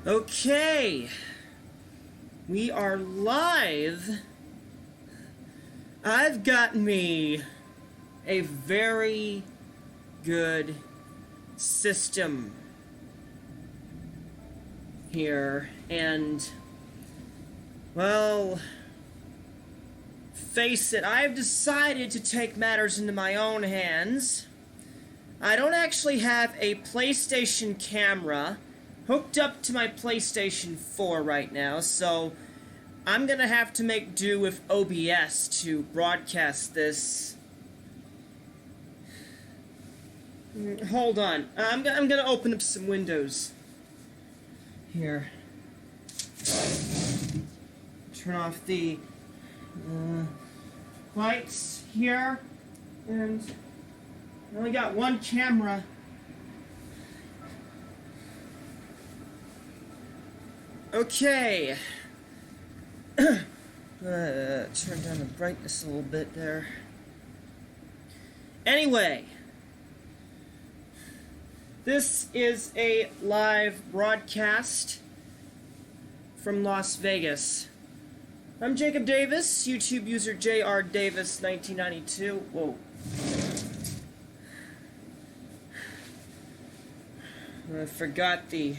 Okay, we are live. I've got me a very good system here, and, well, face it, I've decided to take matters into my own hands. I don't actually have a PlayStation camera hooked up to my PlayStation 4 right now, so I'm gonna have to make do with OBS to broadcast this. Hold on, I'm gonna open up some windows here. Turn off the lights here, and I only got one camera. Okay. Turn down the brightness a little bit there. Anyway, this is a live broadcast from Las Vegas. I'm Jacob Davis, YouTube user JRDavis1992. Whoa. I forgot the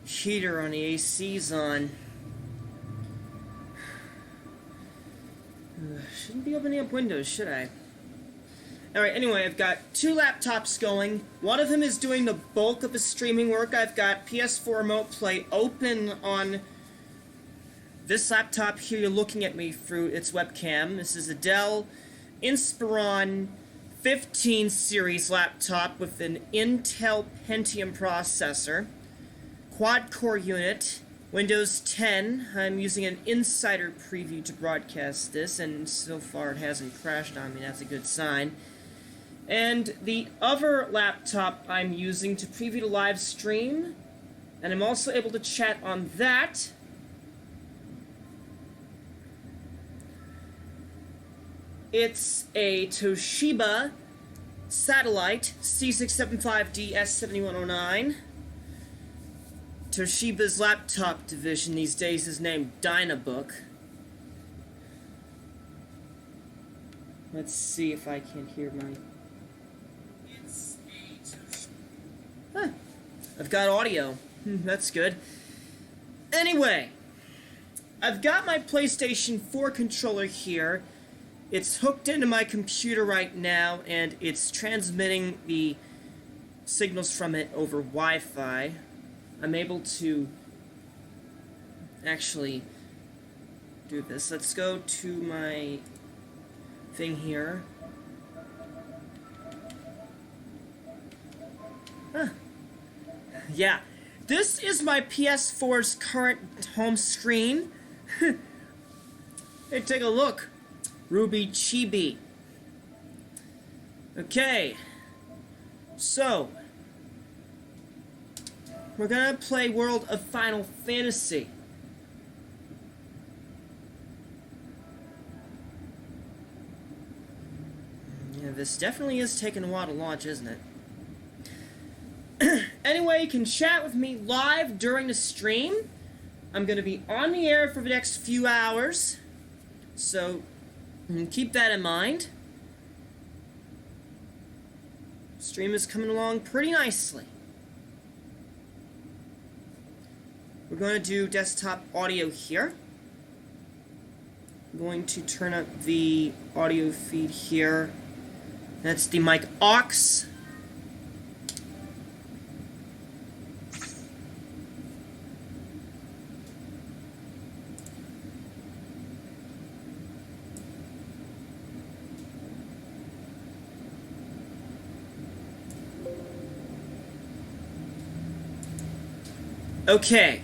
heater on the AC's on. Shouldn't be opening up windows, should I? Alright, anyway, I've got two laptops going. One of them is doing the bulk of the streaming work. I've got PS4 Remote Play open on this laptop here. You're looking at me through its webcam. This is a Dell Inspiron 15 series laptop with an Intel Pentium processor, quad-core unit, Windows 10. I'm using an insider preview to broadcast this, and so far it hasn't crashed on me. That's a good sign. And the other laptop I'm using to preview the live stream, and I'm also able to chat on that. It's a Toshiba Satellite C675D S7109. Toshiba's laptop division these days is named Dynabook. Let's see if I can hear my... Huh. I've got audio. That's good. Anyway, I've got my PlayStation 4 controller here. It's hooked into my computer right now, and it's transmitting the signals from it over Wi-Fi. I'm able to actually do this. Let's go to my thing here. Huh. Yeah, this is my PS4's current home screen. Hey, take a look. Ruby Chibi. Okay, so we're gonna play World of Final Fantasy. Yeah, this definitely is taking a while to launch, isn't it? Anyway, you can chat with me live during the stream. I'm gonna be on the air for the next few hours, so keep that in mind. Stream is coming along pretty nicely. We're going to do desktop audio here. I'm going to turn up the audio feed here. That's the mic aux. Okay.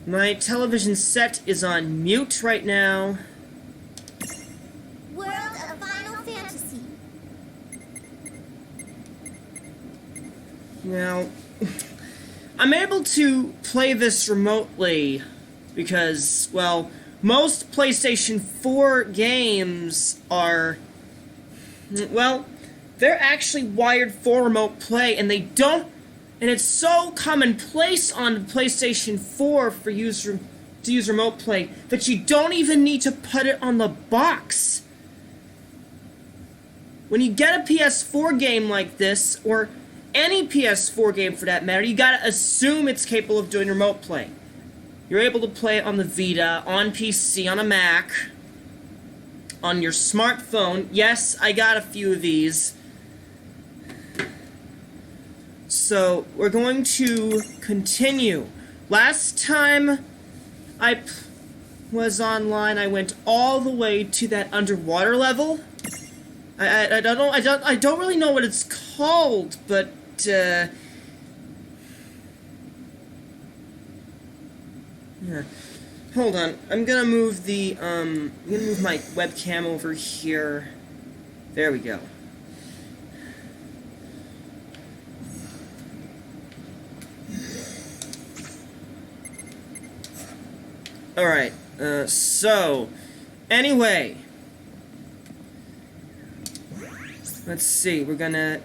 My television set is on mute right now. World of Final Fantasy. Now, I'm able to play this remotely because, well, most PlayStation 4 games are, well, they're actually wired for remote play, and they don't. And it's so commonplace on PlayStation 4 for to use remote play that you don't even need to put it on the box. When you get a PS4 game like this, or any PS4 game for that matter, you gotta assume it's capable of doing remote play. You're able to play it on the Vita, on PC, on a Mac, on your smartphone. Yes, I got a few of these. So, we're going to continue. Last time I was online, I went all the way to that underwater level. I don't really know what it's called, but yeah. Hold on. I'm gonna move my webcam over here. There we go. Alright, so, anyway, let's see, we're gonna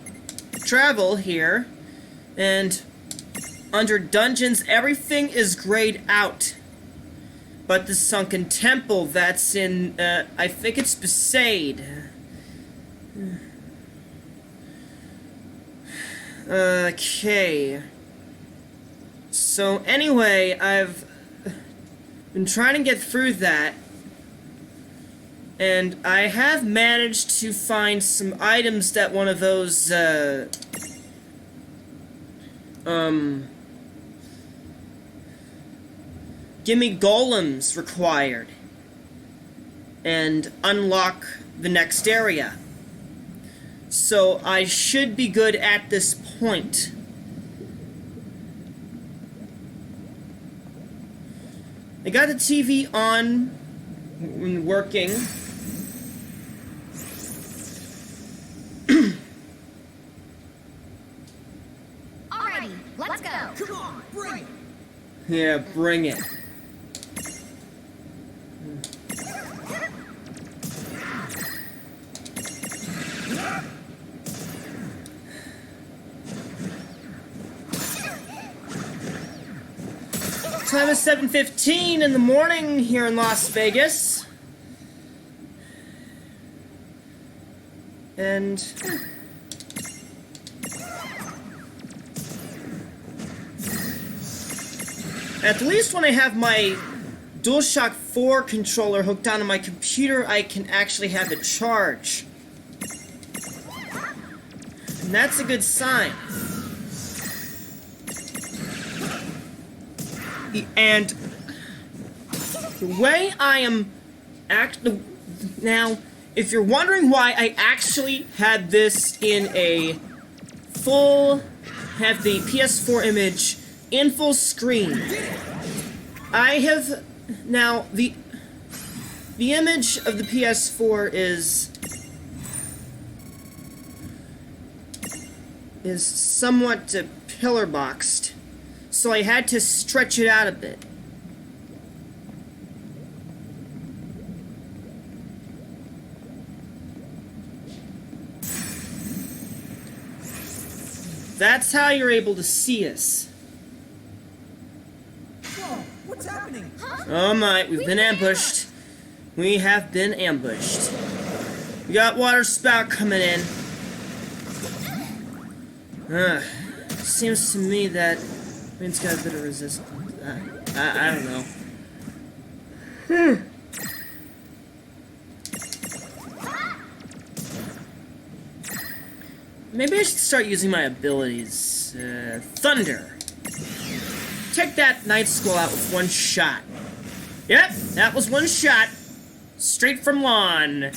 travel here, and under dungeons, everything is grayed out, but the sunken temple that's in, I think it's Besaid. Okay, so anyway, I've been trying to get through that, and I have managed to find some items that one of those, gimme golems required, and unlock the next area. So I should be good at this point. I got the TV on and working. Alrighty, let's go. Come on, bring it. Yeah, bring it. Time is 7:15 in the morning here in Las Vegas. And at least when I have my DualShock 4 controller hooked onto my computer, I can actually have it charge. And that's a good sign. And the way I am now, if you're wondering why I actually had this in a have the PS4 image in full screen, I have now the image of the PS4 is somewhat pillar boxed. So I had to stretch it out a bit. That's how you're able to see us. Whoa, what's happening? Oh my, we've been ambushed. We have been ambushed. We got water spout coming in. Seems to me that it's got a bit of resistance. I don't know. Maybe I should start using my abilities. Thunder. Take that Night Squall out with one shot. Yep, that was one shot. Straight from lawn.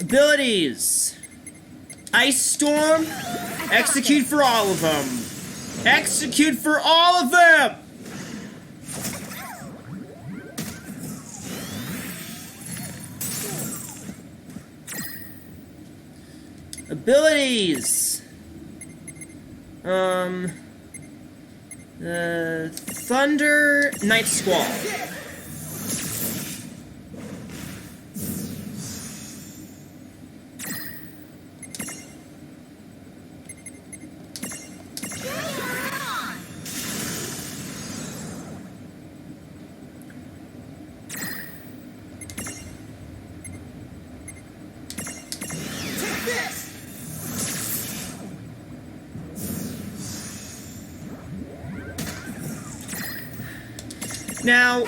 Abilities. Ice Storm. Execute for all of them. Execute for all of them! Abilities. Thunder, Night Squall. Now,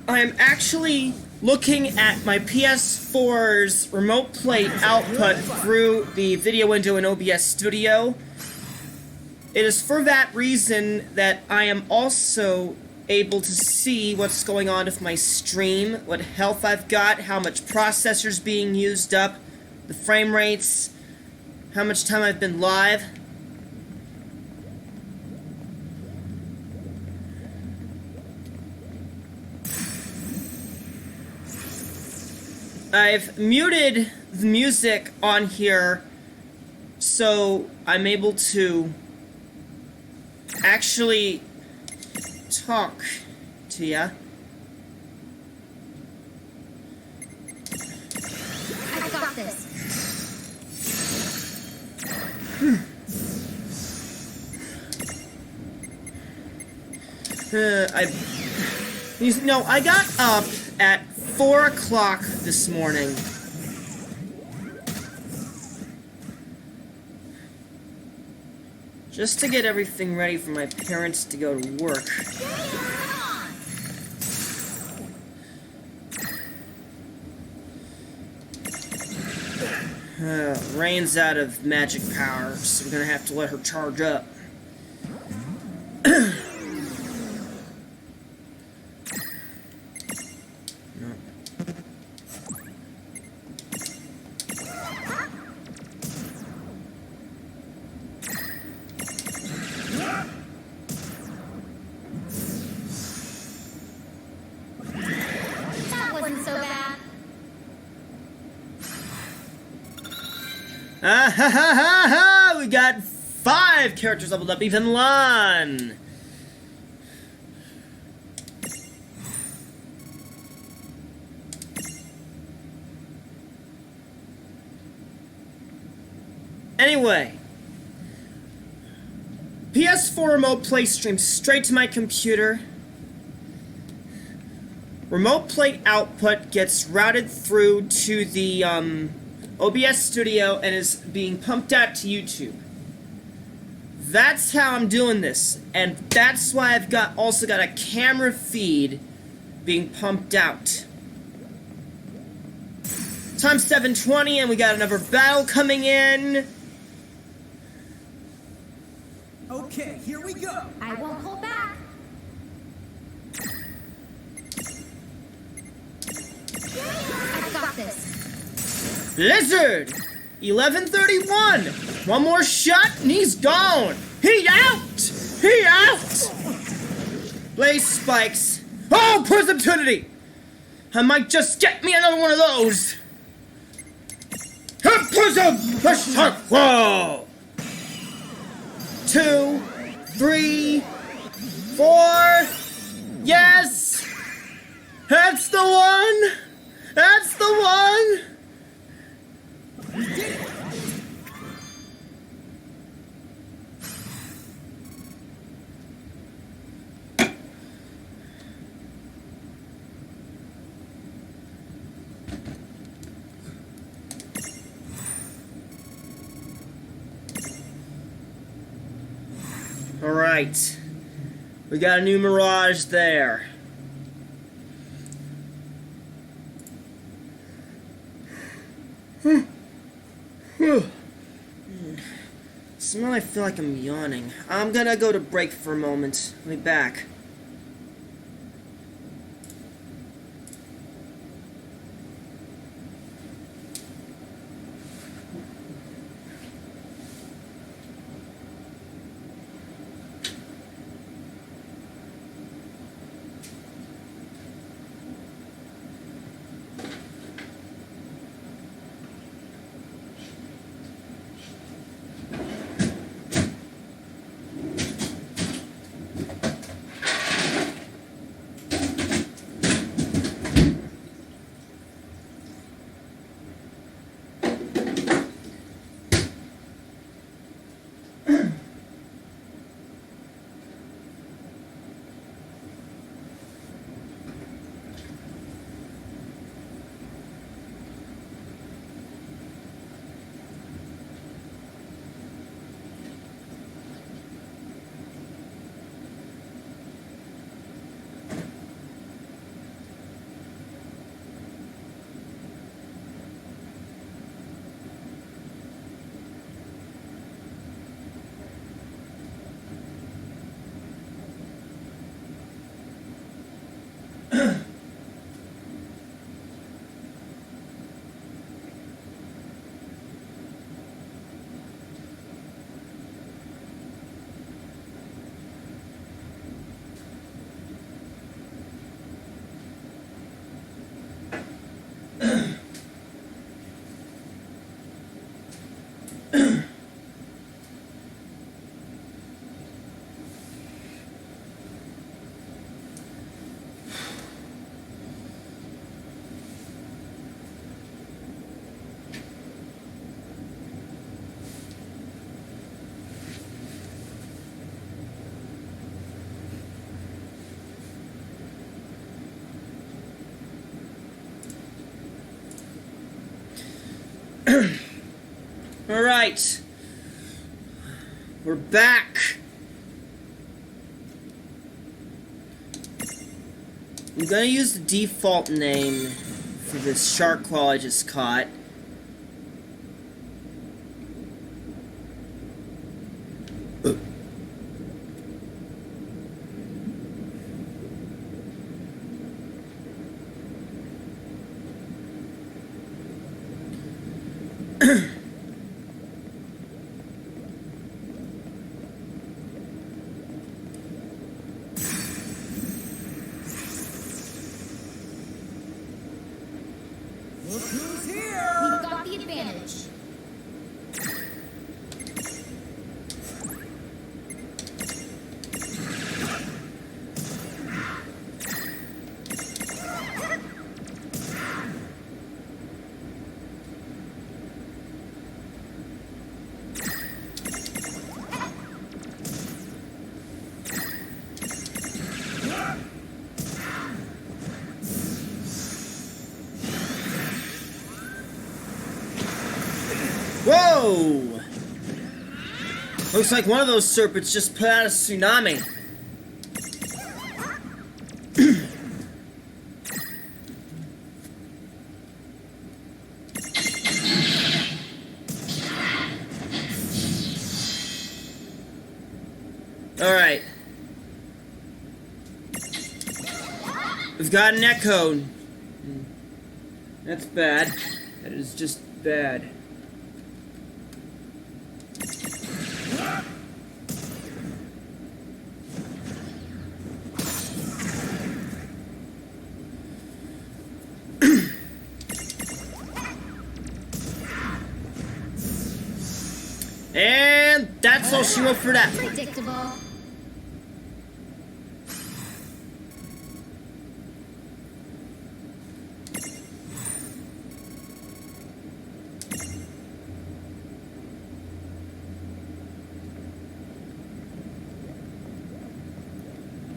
I'm actually looking at my PS4's remote play output through the video window in OBS Studio. It is for that reason that I am also able to see what's going on with my stream, what health I've got, how much processor's being used up, the frame rates, how much time I've been live. I've muted the music on here so I'm able to actually talk to ya. I got this. I got up at 4 o'clock this morning. Just to get everything ready for my parents to go to work. Rain's out of magic power, so we're gonna have to let her charge up. That wasn't so bad. Ah ha ha ha ha! We got 5 characters leveled up, even Lon! Anyway, PS4 remote play streams straight to my computer. Remote play output gets routed through to the OBS Studio and is being pumped out to YouTube. That's how I'm doing this, and that's why I've also got a camera feed being pumped out. Time's 7:20, and we got another battle coming in. Okay, here we go. I won't hold back. I got this. Lizard! 11:31! One more shot and he's gone! He out! He out! Blaze spikes. Oh, Prismtunity! I might just get me another one of those! Prism! Whoa! 2, 3, 4. Yes! That's the one! That's the one! Alright. We got a new Mirage there. Somehow I feel like I'm yawning. I'm gonna go to break for a moment. I'll be back. Alright. We're back. I'm gonna use the default name for this shark claw I just caught. Look who's here! We've got the advantage. Whoa! Looks like one of those serpents just put out a tsunami. Alright. We've got an echo. That's bad. That is just bad. And that's all she wrote for that. Predictable.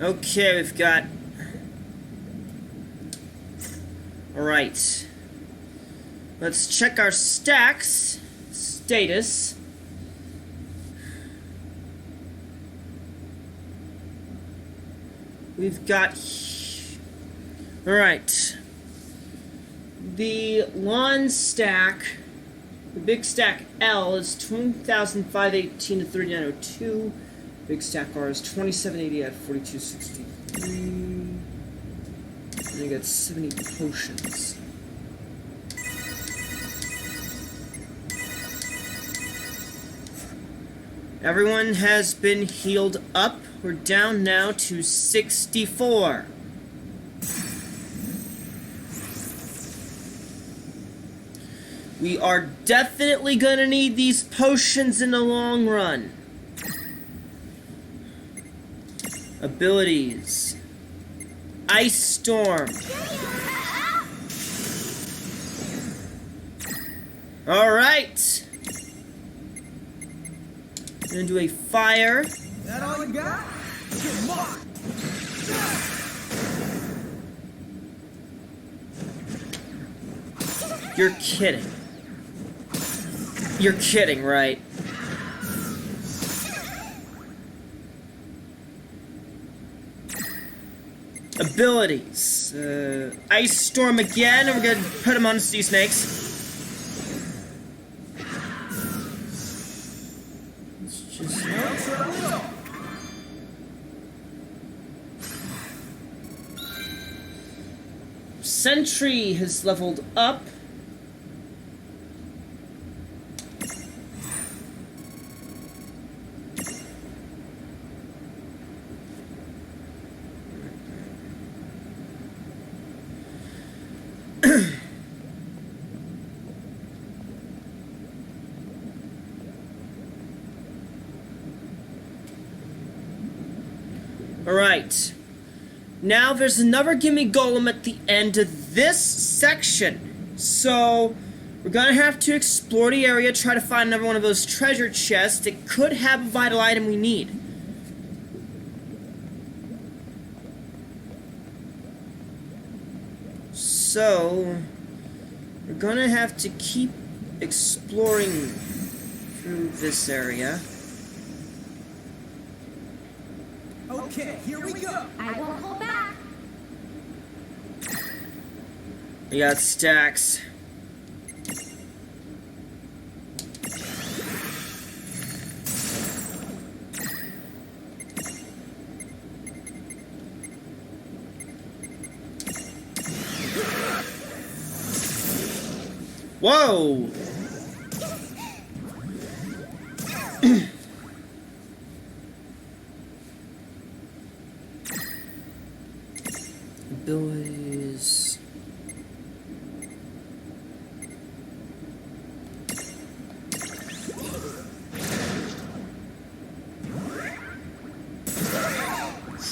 Okay, we've got... Alright. Let's check our stacks. Status. We've got... Alright. The lawn stack, the big stack L is 20,518 to 3902. Big stack R is 2780 at 4263. And I got 70 potions. Everyone has been healed up. We're down now to 64. We are definitely gonna need these potions in the long run. Abilities. Ice Storm. Alright. I'm gonna do a fire. That all you got? Come on! You're kidding. You're kidding, right? Abilities. Ice Storm again, and we're gonna put him on sea snakes. Let's just... Sentry has leveled up. Alright. Now there's another gimme golem at the end of this section. So we're gonna have to explore the area, try to find another one of those treasure chests that could have a vital item we need. So we're gonna have to keep exploring through this area. Okay, here we go. I won't hold back. You got stacks. Whoa! Boys.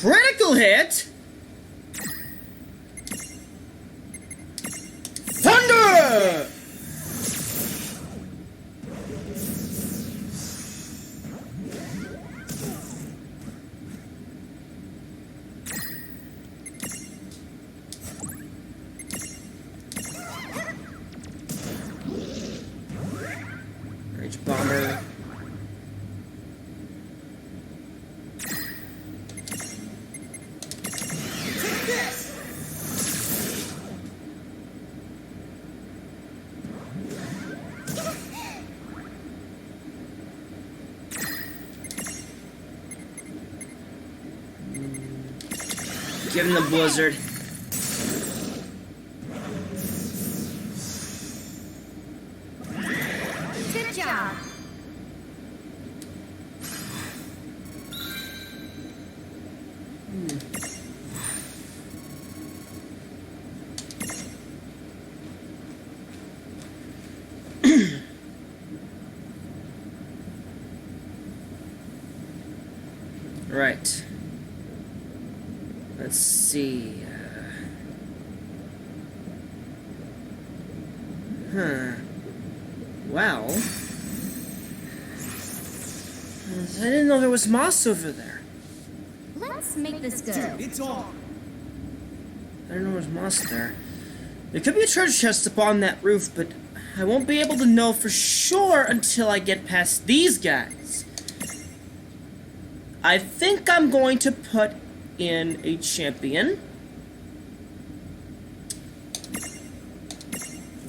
Critical hit! Thunder! Rage bomber. Give him the blizzard. Good job. Right. Let's see. Well. I didn't know there was moss over there. Let's make this go. It's on. I didn't know there was moss there. There could be a treasure chest up on that roof, but I won't be able to know for sure until I get past these guys. I think I'm going to put in a champion.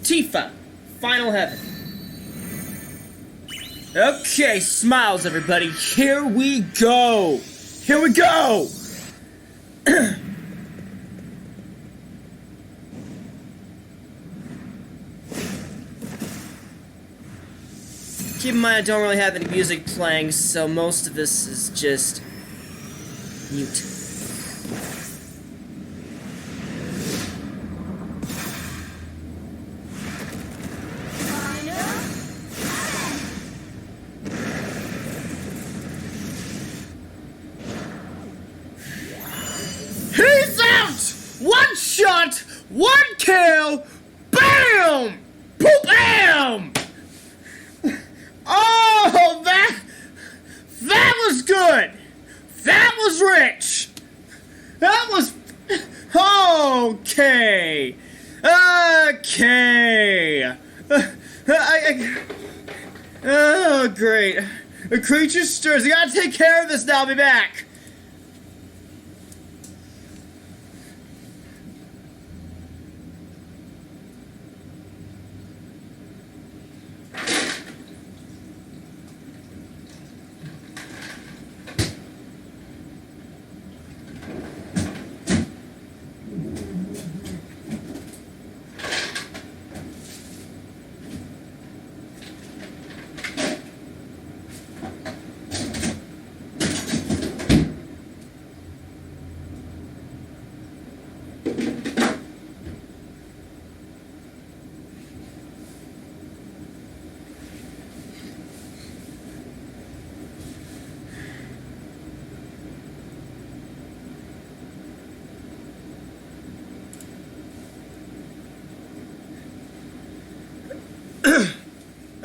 Tifa, Final Heaven. Okay, smiles everybody, here we go! Here we go! Keep in mind I don't really have any music playing, so most of this is just mute. He's out! One shot, one kill, bam! Boom, bam! Oh, that was good! That was rich! That was... Okay! Okay! Oh, great. The creature stirs. I gotta take care of this now. I'll be back.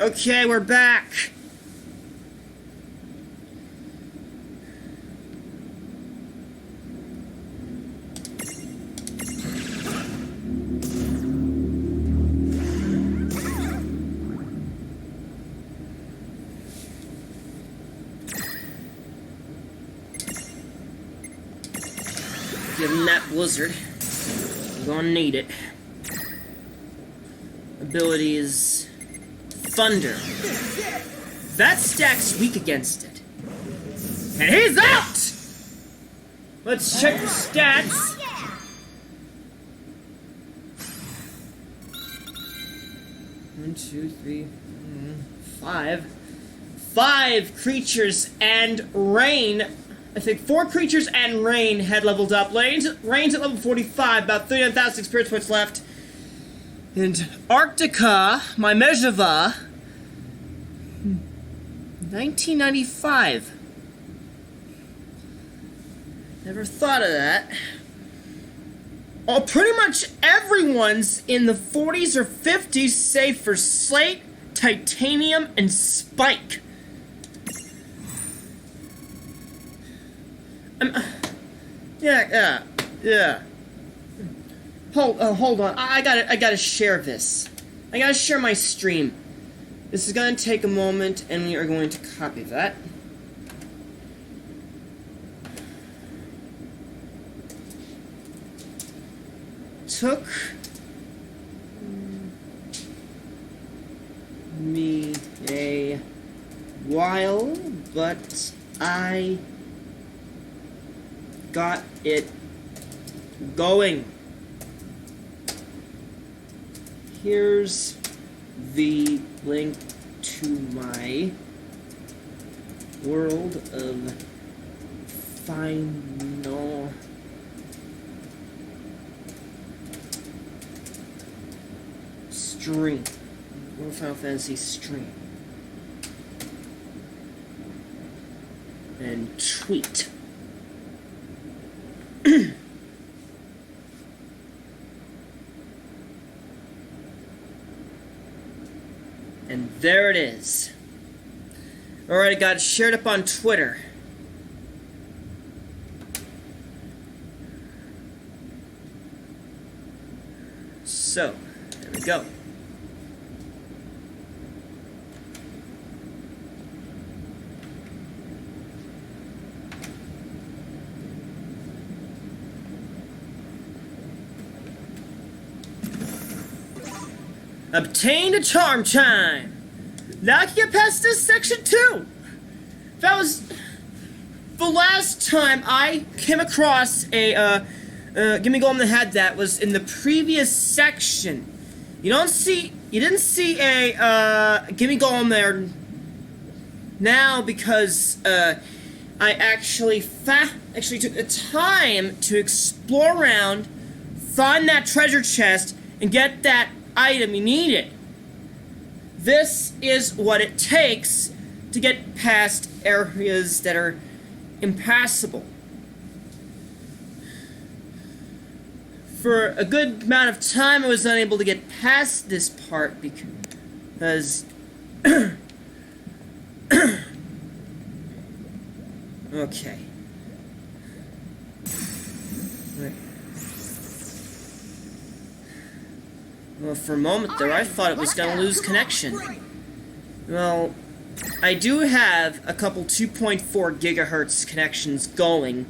Okay, we're back. Give him that blizzard. I'm gonna need it. Ability is Thunder. That stack's weak against it. And he's out! Let's check the stats. One, two, three, 5. 5 creatures and rain. I think 4 creatures and rain had leveled up. Rain's at level 45, about 39,000 experience points left. And Arctica, my Mezhava, 1995. Never thought of that. Oh, pretty much everyone's in the 40s or 50s, save for Slate, Titanium, and Spike. Yeah. Hold on. I gotta share this. I gotta share my stream. This is gonna take a moment, and we are going to copy that. Took me a while, but I got it going. Here's the link to my World of Final Stream. World of Final Fantasy stream. And tweet. And there it is. Alright, I got it shared up on Twitter. So, there we go. Obtained a charm chime. Now I can get past this section too. That was the last time I came across a gimme golem that had that was in the previous section. You didn't see a gimme golem there now because I actually took the time to explore around, find that treasure chest, and get that item you needed. This is what it takes to get past areas that are impassable. For a good amount of time I was unable to get past this part because okay. Right. Well, for a moment there, I thought it was going to lose connection. Well, I do have a couple 2.4 gigahertz connections going.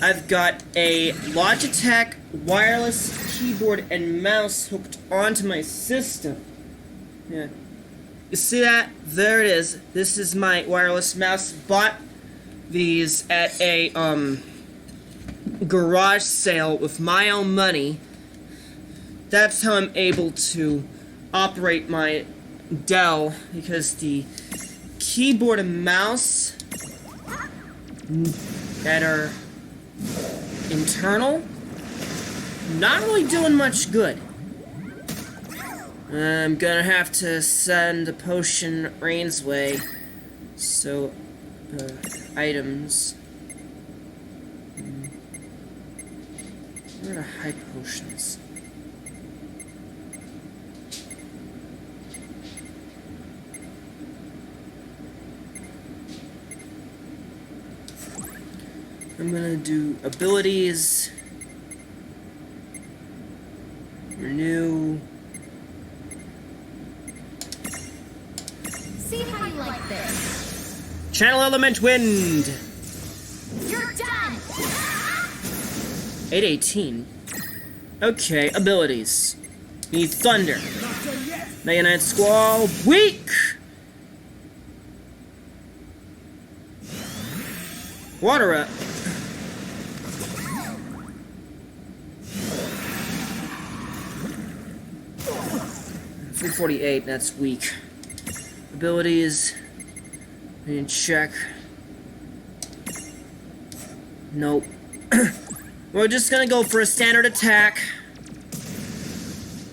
I've got a Logitech wireless keyboard and mouse hooked onto my system. Yeah. You see that? There it is. This is my wireless mouse. Bought these at a, garage sale with my own money. That's how I'm able to operate my Dell, because the keyboard and mouse that are internal, not really doing much good. I'm gonna have to send a potion Rain's way, so, items. Where are the high potions? I'm gonna do abilities, renew. See how you like this. Channel element wind. You're done. 818. Okay, abilities. We need Thunder. Mega Knight Squall. Weak! Water up. .348, that's weak. Abilities. We need to check. Nope. We're just gonna go for a standard attack.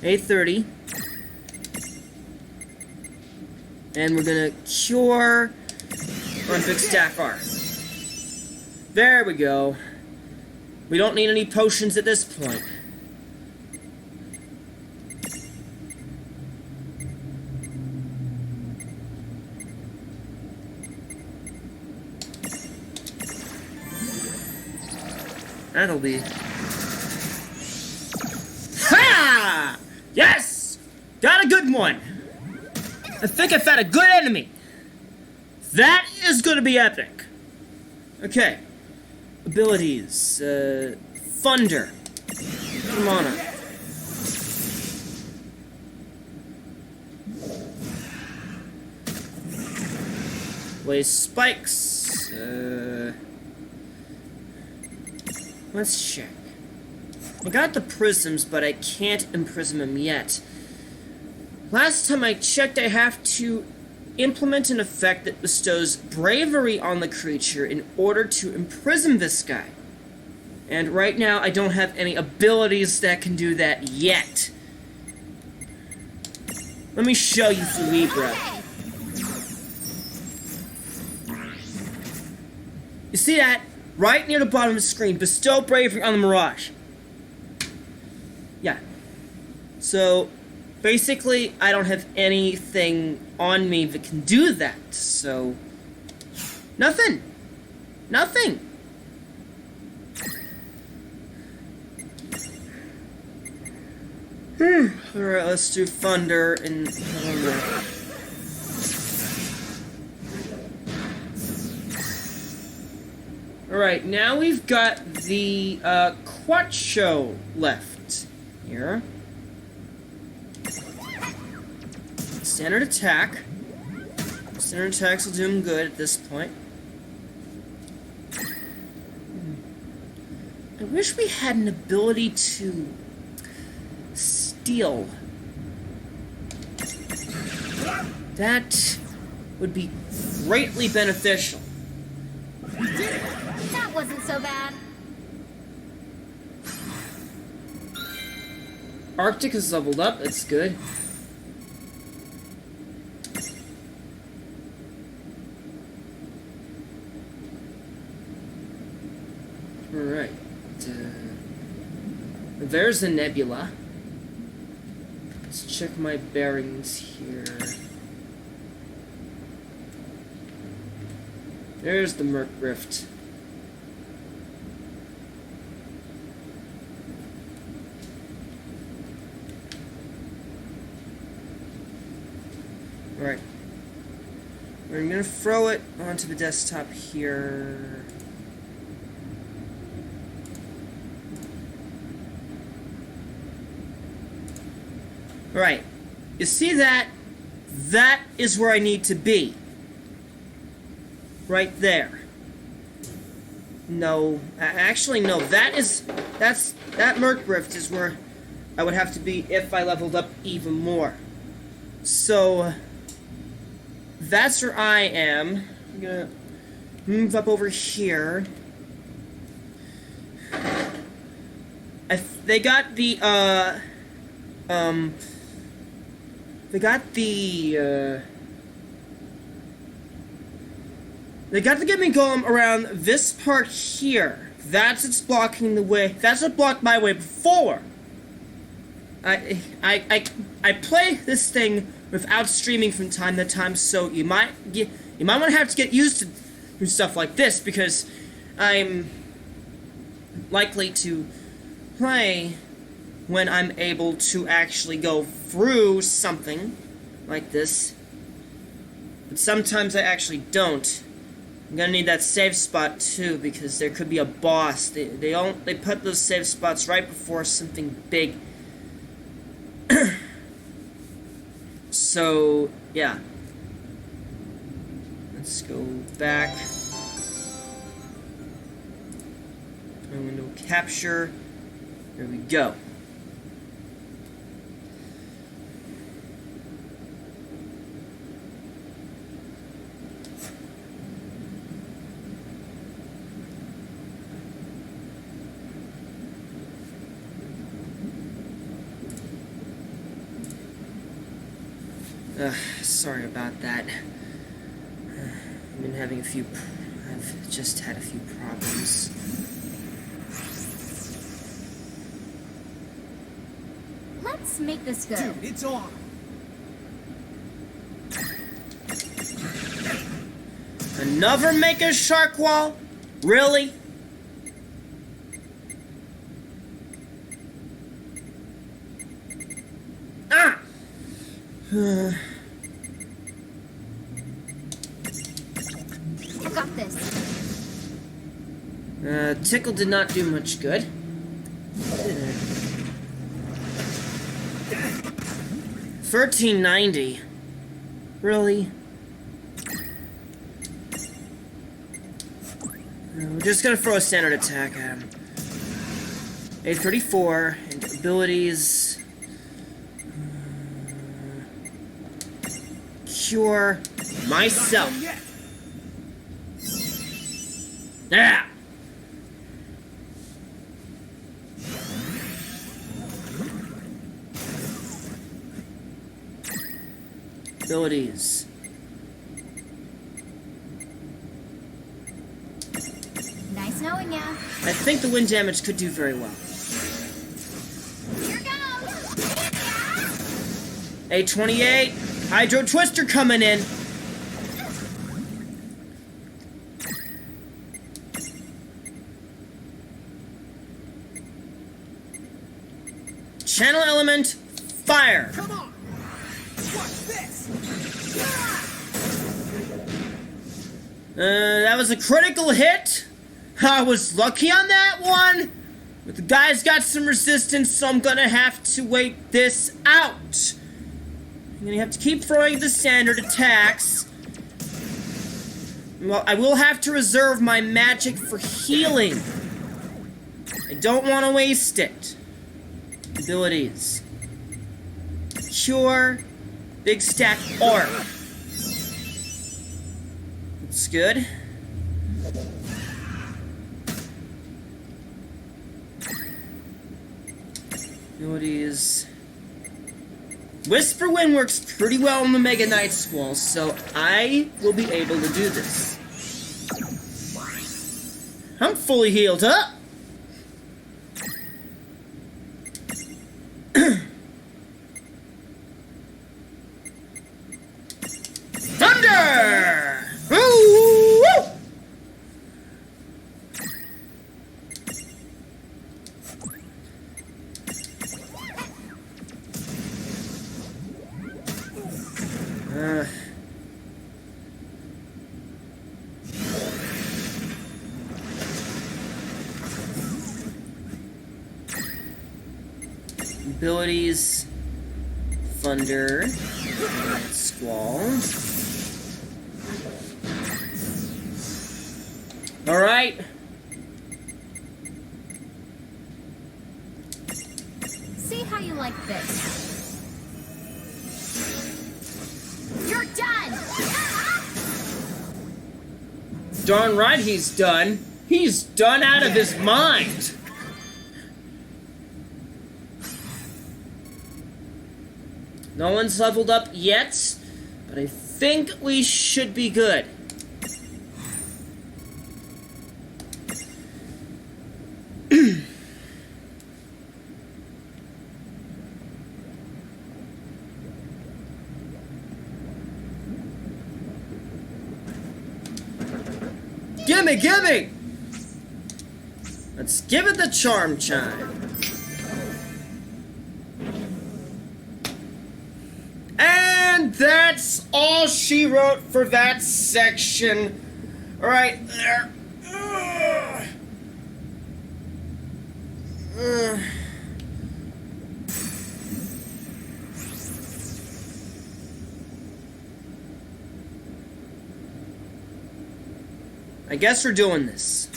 830. And we're gonna cure on Big Stack R. There we go. We don't need any potions at this point. That'll be... Ha! Yes! Got a good one! I think I found a good enemy! That is gonna be epic! Okay. Abilities. Thunder. Come on up. Blaze spikes. Let's check. I got the prisms, but I can't imprison them yet. Last time I checked, I have to implement an effect that bestows bravery on the creature in order to imprison this guy. And right now, I don't have any abilities that can do that yet. Let me show you through Libra. You see that? Right near the bottom of the screen. Bestow bravery on the Mirage. Yeah. So, basically, I don't have anything on me that can do that, so... Nothing! Nothing! Alright, let's do Thunder and... Alright, now we've got the, Quacho left. Here. Standard attack. Standard attacks will do him good at this point. I wish we had an ability to steal. That would be greatly beneficial. That wasn't so bad. Arctic is leveled up, that's good. Alright. There's the nebula. Let's check my bearings here. There's the Merc Rift. Alright. We're gonna throw it onto the desktop here. Alright. You see that? That is where I need to be. Right there. No. Actually, no. That Merc Rift is where I would have to be if I leveled up even more. So... that's where I am. I'm gonna move up over here. They got the, They got the Gimmi Golem around this part here. That's what's blocking the way. That's what blocked my way before. I play this thing without streaming from time to time, so you might want to have to get used to stuff like this, because I'm likely to play when I'm able to actually go through something like this. But sometimes I actually don't. I'm gonna need that save spot too, because there could be a boss. They put those save spots right before something big. So yeah, let's go back. Window capture. There we go. Sorry about that. I've been having I've just had a few problems. Let's make this go. Dude, it's on. Another make a shark wall? Really? Ah! I got this. Tickle did not do much good. Did it? 1390. Really? We're just gonna throw a standard attack at him. 834 and abilities. Cure myself. Yeah. Abilities. Nice knowing ya. I think the wind damage could do very well. Here goes. 828. Hydro Twister coming in. Channel element, fire. Come on. Watch this. That was a critical hit. I was lucky on that one. But the guy's got some resistance, so I'm gonna have to wait this out. I'm gonna have to keep throwing the standard attacks. Well, I will have to reserve my magic for healing. I don't want to waste it. Abilities. Cure. Big stack orb. That's good. Abilities. Whisper Wind works pretty well in the Mega Knight Squall, so I will be able to do this. I'm fully healed up. Thunder! Woo! Abilities, Thunder, Squall. Alright. See how you like this. You're done! Darn right he's done. He's done out of his mind. No one's leveled up yet, but I think we should be good. Gimme, gimme! Let's give it the charm chime. And that's all she wrote for that section. Alright, there. I guess we're doing this.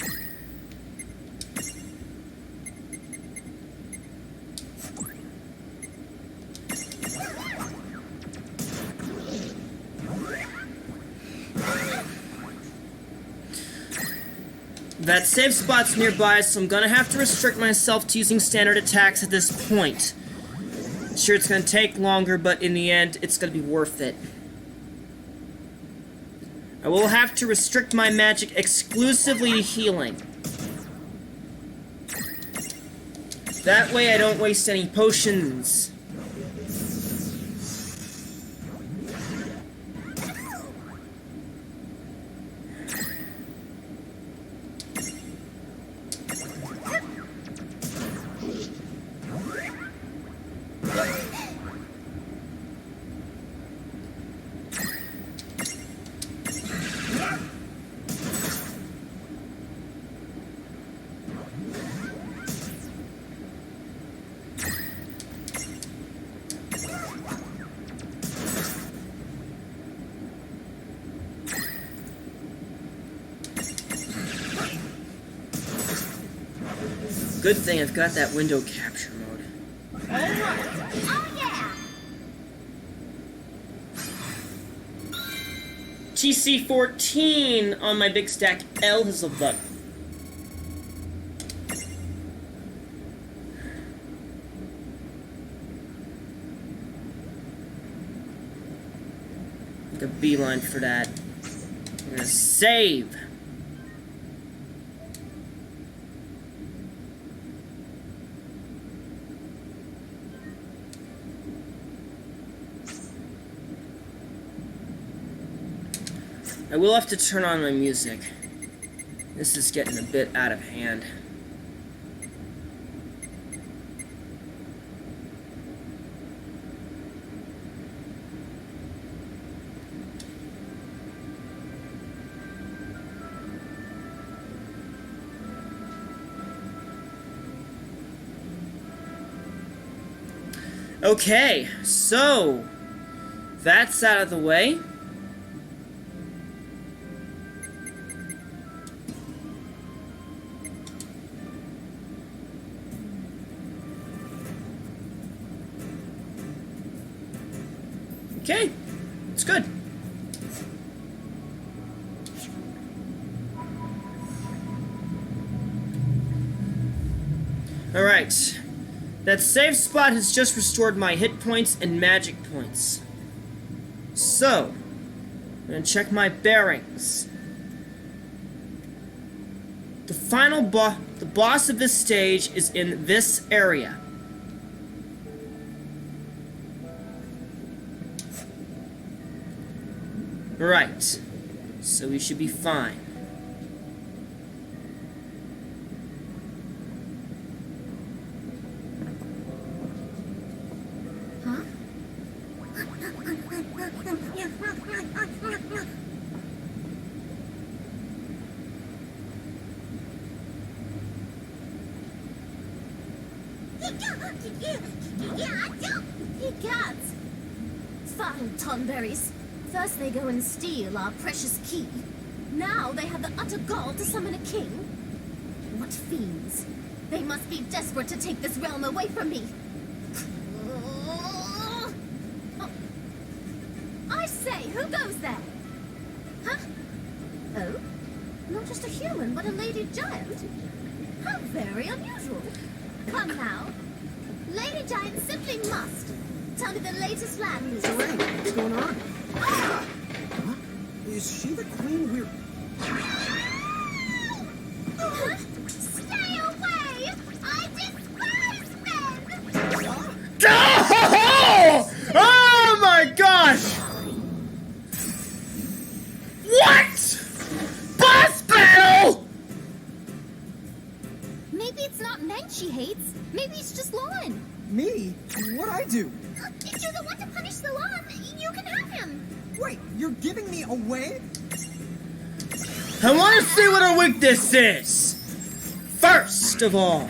That save spot's nearby, so I'm gonna have to restrict myself to using standard attacks at this point. Sure, it's gonna take longer, but in the end, it's gonna be worth it. I will have to restrict my magic exclusively to healing. That way I don't waste any potions. Good thing I've got that window capture mode. Oh yeah! TC14 on my big stack. L has a button. Make a beeline for that. I'm gonna save. I will have to turn on my music. This is getting a bit out of hand. Okay, so that's out of the way. Okay, it's good. Alright. That save spot has just restored my hit points and magic points. So, I'm gonna check my bearings. The final the boss of this stage is in this area. Right. So we should be fine. Huh? He can't! Fine, Tonberries. First they go and steal our precious key. Now they have the utter gall to summon a king? What fiends! They must be desperate to take this realm away from me. Oh. I say, who goes there? Huh? Oh? Not just a human, but a lady giant? How very unusual. Come now. Lady giant simply must. Tell me the latest land news. Lorraine, what's going on? Huh? Is she the queen we're... Stay away! I despise men! Oh! Oh my gosh! What? Boss battle? Maybe it's not men she hates. Maybe it's just Lon. Me? What'd I do? If you're the one to punish the Lon, you can have him. Wait, you're giving me away? I want to see what her weakness is. First of all.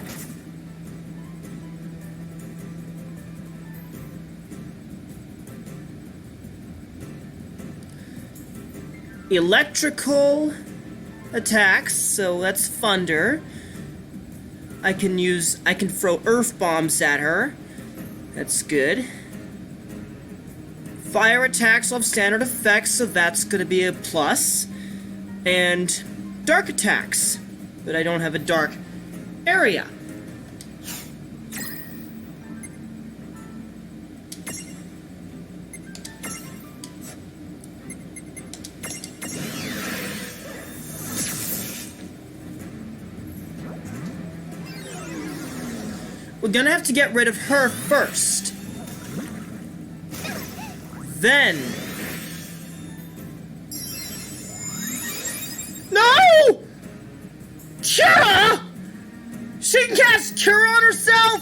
Electrical attacks, so that's thunder. I can throw earth bombs at her. That's good. Fire attacks will have standard effects, so that's gonna be a plus. And dark attacks, but I don't have a dark area. We're gonna have to get rid of her first. Then... No! Cura! She can cast Cure on herself!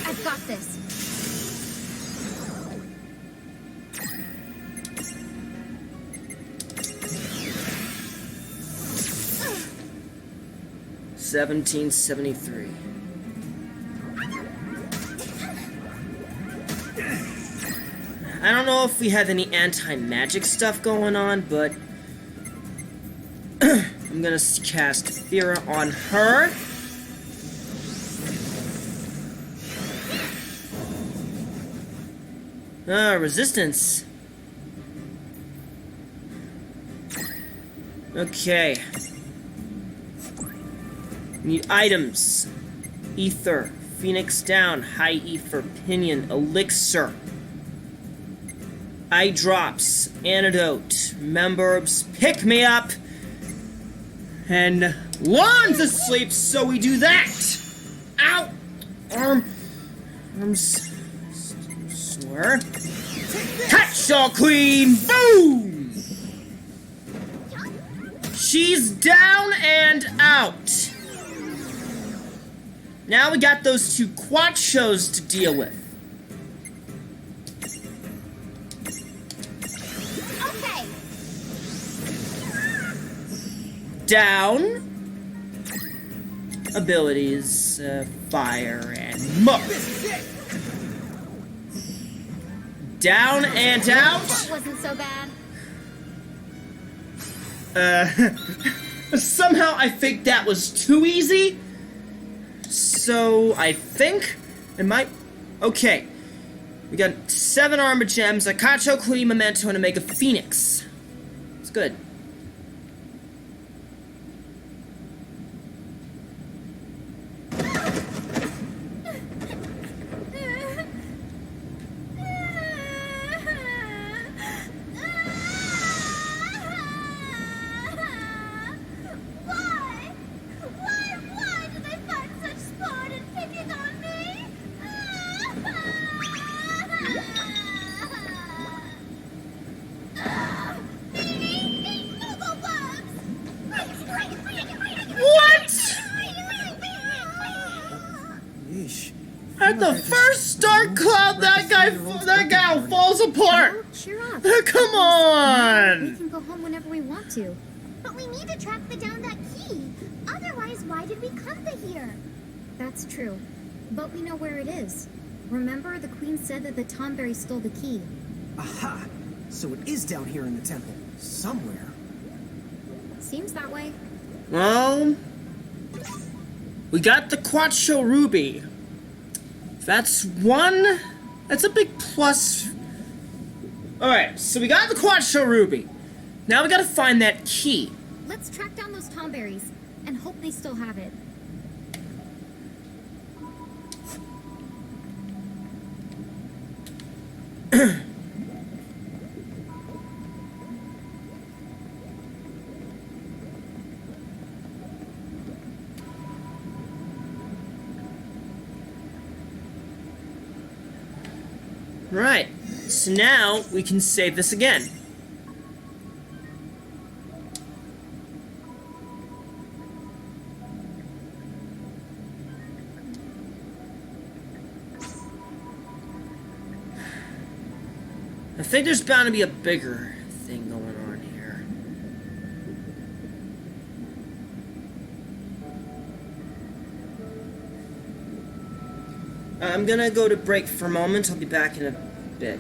I've got this. $17.73. I don't know if we have any anti-magic stuff going on, but I'm gonna cast Thera on her. Resistance. Okay. Need items. Ether. Phoenix down. High ether. Pinion. Elixir. Eye drops. Antidote. Members. Pick me up. And Lon's asleep, so we do that. Ow! Arms. Swear. Catch-all queen! Boom! She's down and out. Now we got those two quad-shows to deal with. Okay. Down. Abilities, fire and muck. Down and out. That wasn't so bad. Somehow I think that was too easy. So I think it might. Okay. We got 7 armor gems, a Kacho Queen Memento, and a Mega Phoenix. It's good. Why do they find such sport in picking on me? What? Yeesh. At the first dark cloud, that gal falls apart. Cheer up. Come We on. can go home whenever we want to. But we need to track down that key. Otherwise, why did we come to here? That's true. But we know where it is. Remember, the queen said that the Tomberry stole the key. Aha! So it is down here in the temple. Somewhere. Seems that way. Well, we got the Quattro Ruby. That's one. That's a big plus. Alright, so we got the Quattro Ruby. Now we gotta find that key. Let's track down those Tomberries and hope they still have it. Right, so now we can save this again. I think there's bound to be a bigger thing going on here. I'm gonna go to break for a moment. I'll be back in a bit.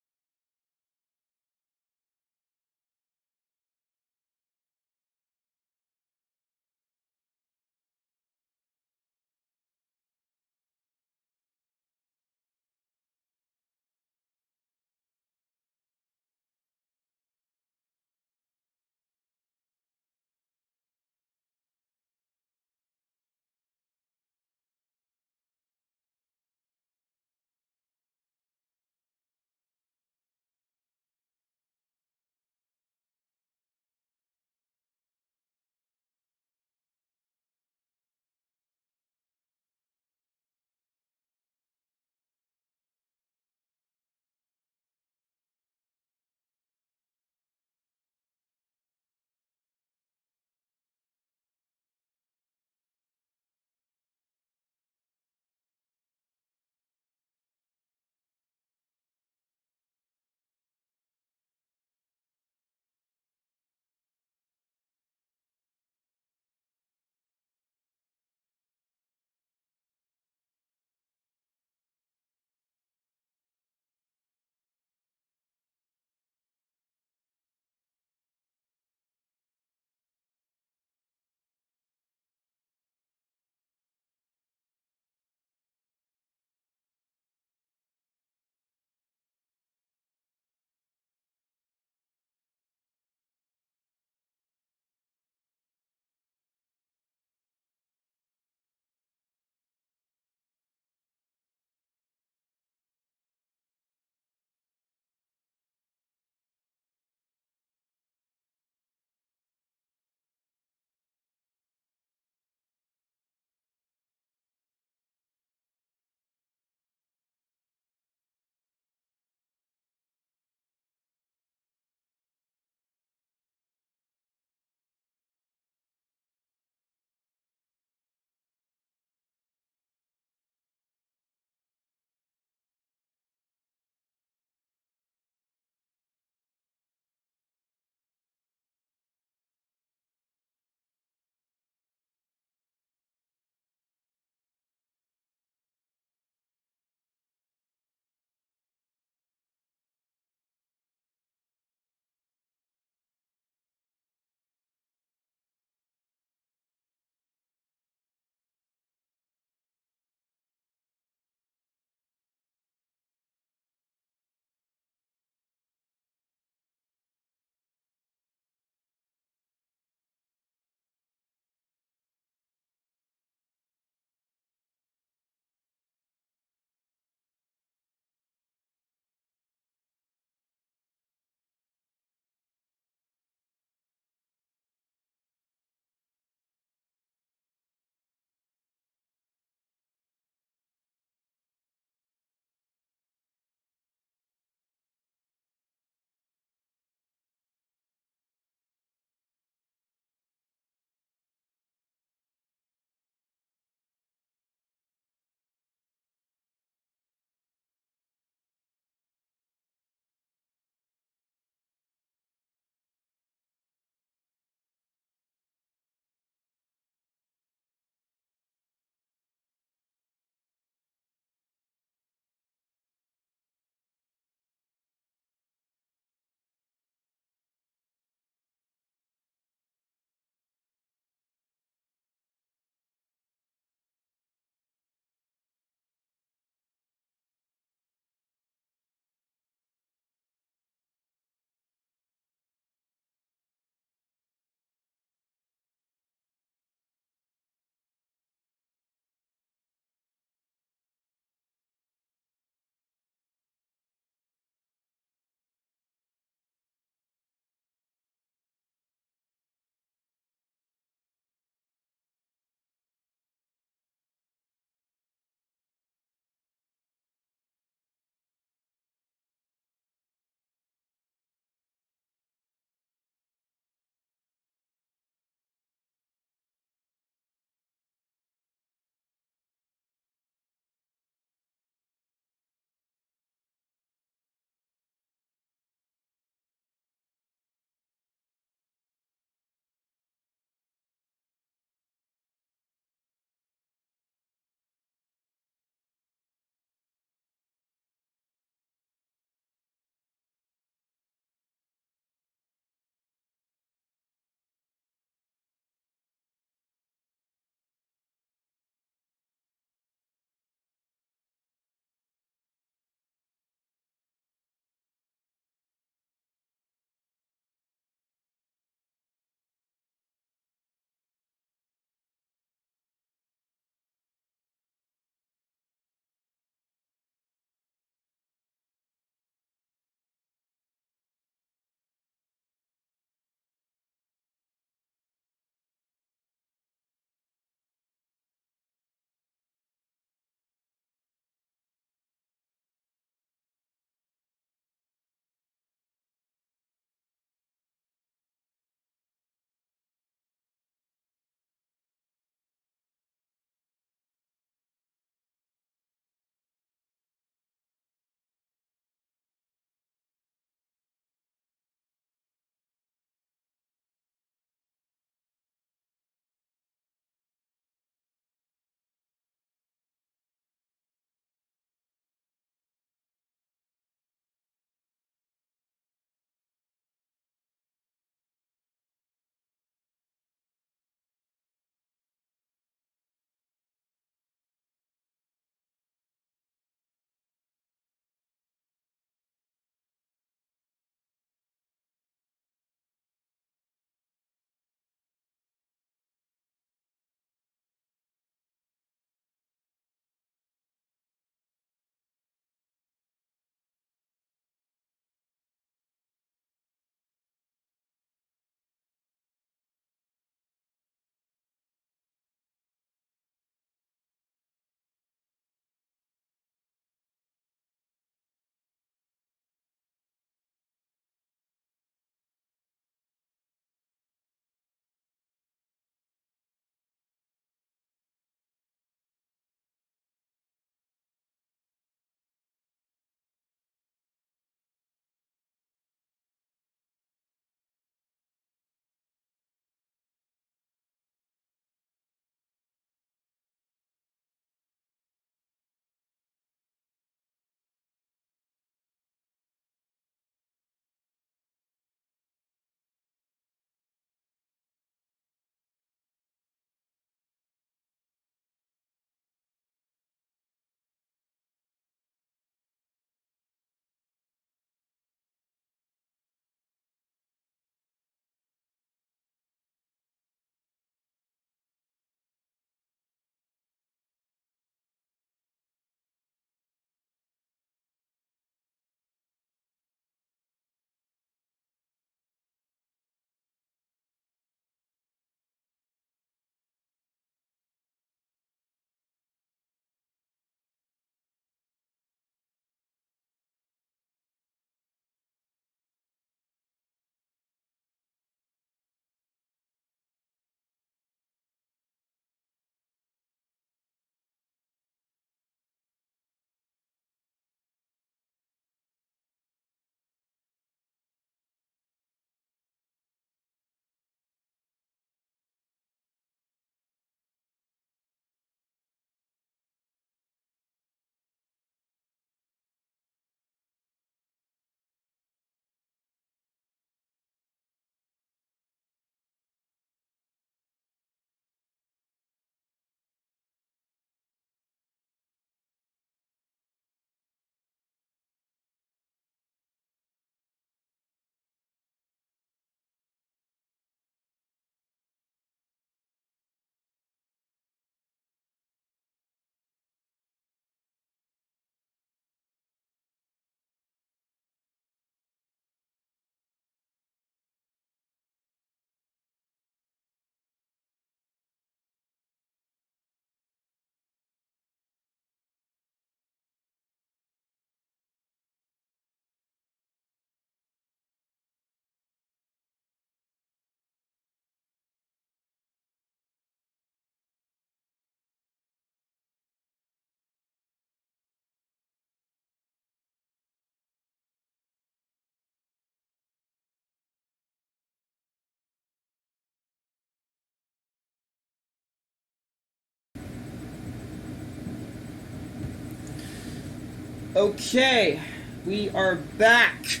Okay, we are back.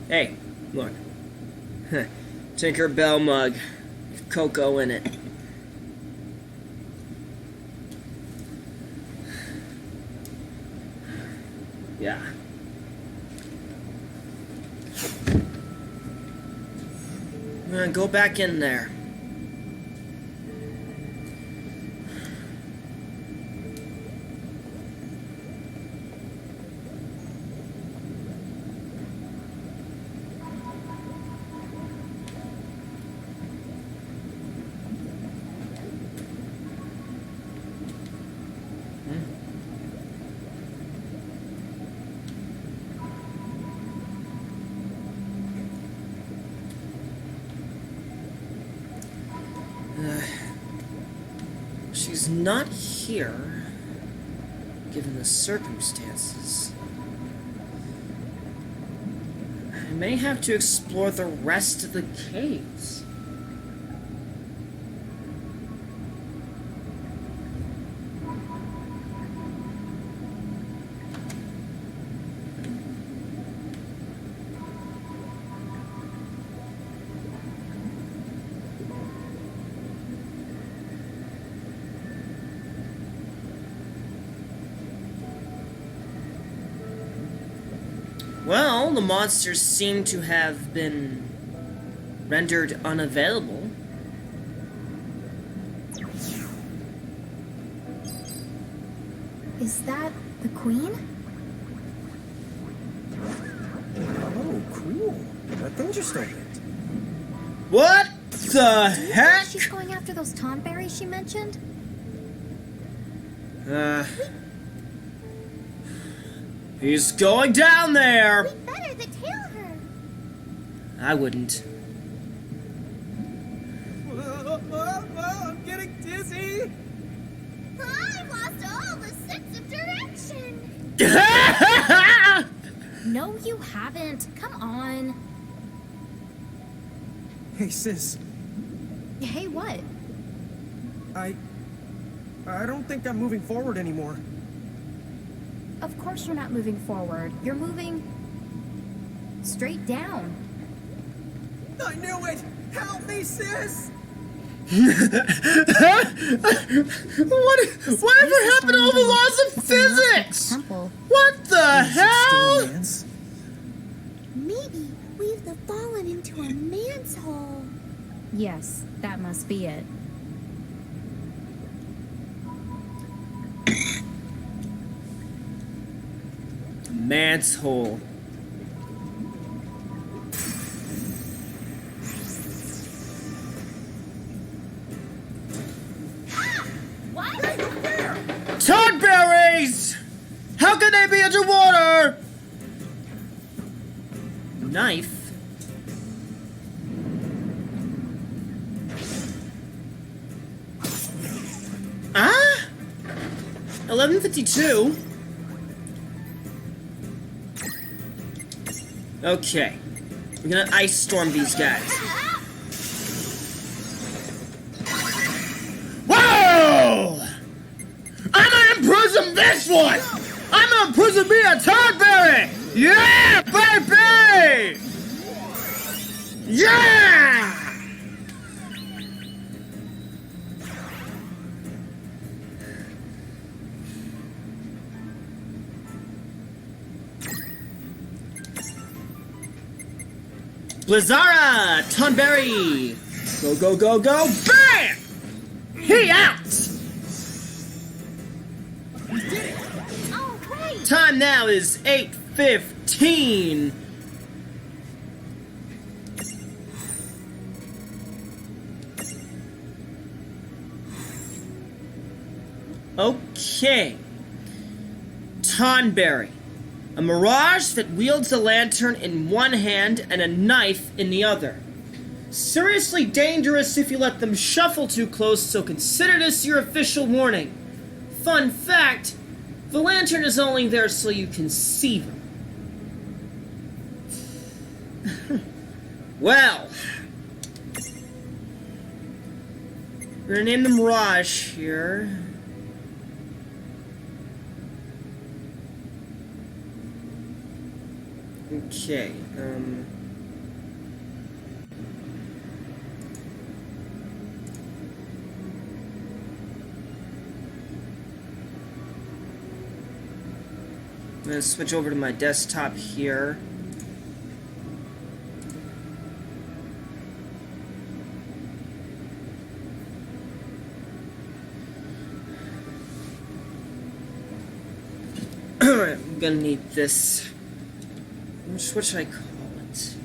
Hey, look. Tinkerbell mug. Cocoa in it. Yeah. I'm gonna go back in there. She's not here, given the circumstances. I may have to explore the rest of the caves. Well, the monsters seem to have been rendered unavailable. Is that the queen? Oh, cool. That thing just opened. What the heck? She's going after those tonberries she mentioned? He's going down there! We better tail her. I wouldn't. I'm getting dizzy. I lost all the sense of direction. No, you haven't. Come on. Hey, sis. Hey, what? I don't think I'm moving forward anymore. Of course you're not moving forward. You're moving straight down. I knew it! Help me, sis! Whatever happened to all the laws of physics? Temple. What the hell? Maybe we've fallen into a man's hole. Yes, that must be it. Man's hole. What? Toadberries! How can they be underwater? Knife? Ah? 11:52. Okay. We're gonna ice storm these guys. Whoa! I'm gonna imprison this one! I'm gonna imprison me a Toadberry! Yeah, baby! Yeah! Blizzara! Tonberry! Go, go, go, go! Bam! He out! All right. Time now is 8:15. Okay. Tonberry. A mirage that wields a lantern in one hand and a knife in the other. Seriously dangerous if you let them shuffle too close, so consider this your official warning. fun fact, the lantern is only there so you can see them. Well, we're gonna name them Mirage here. Okay, I'm gonna switch over to my desktop here. Alright, I'm gonna need this. What should I call it?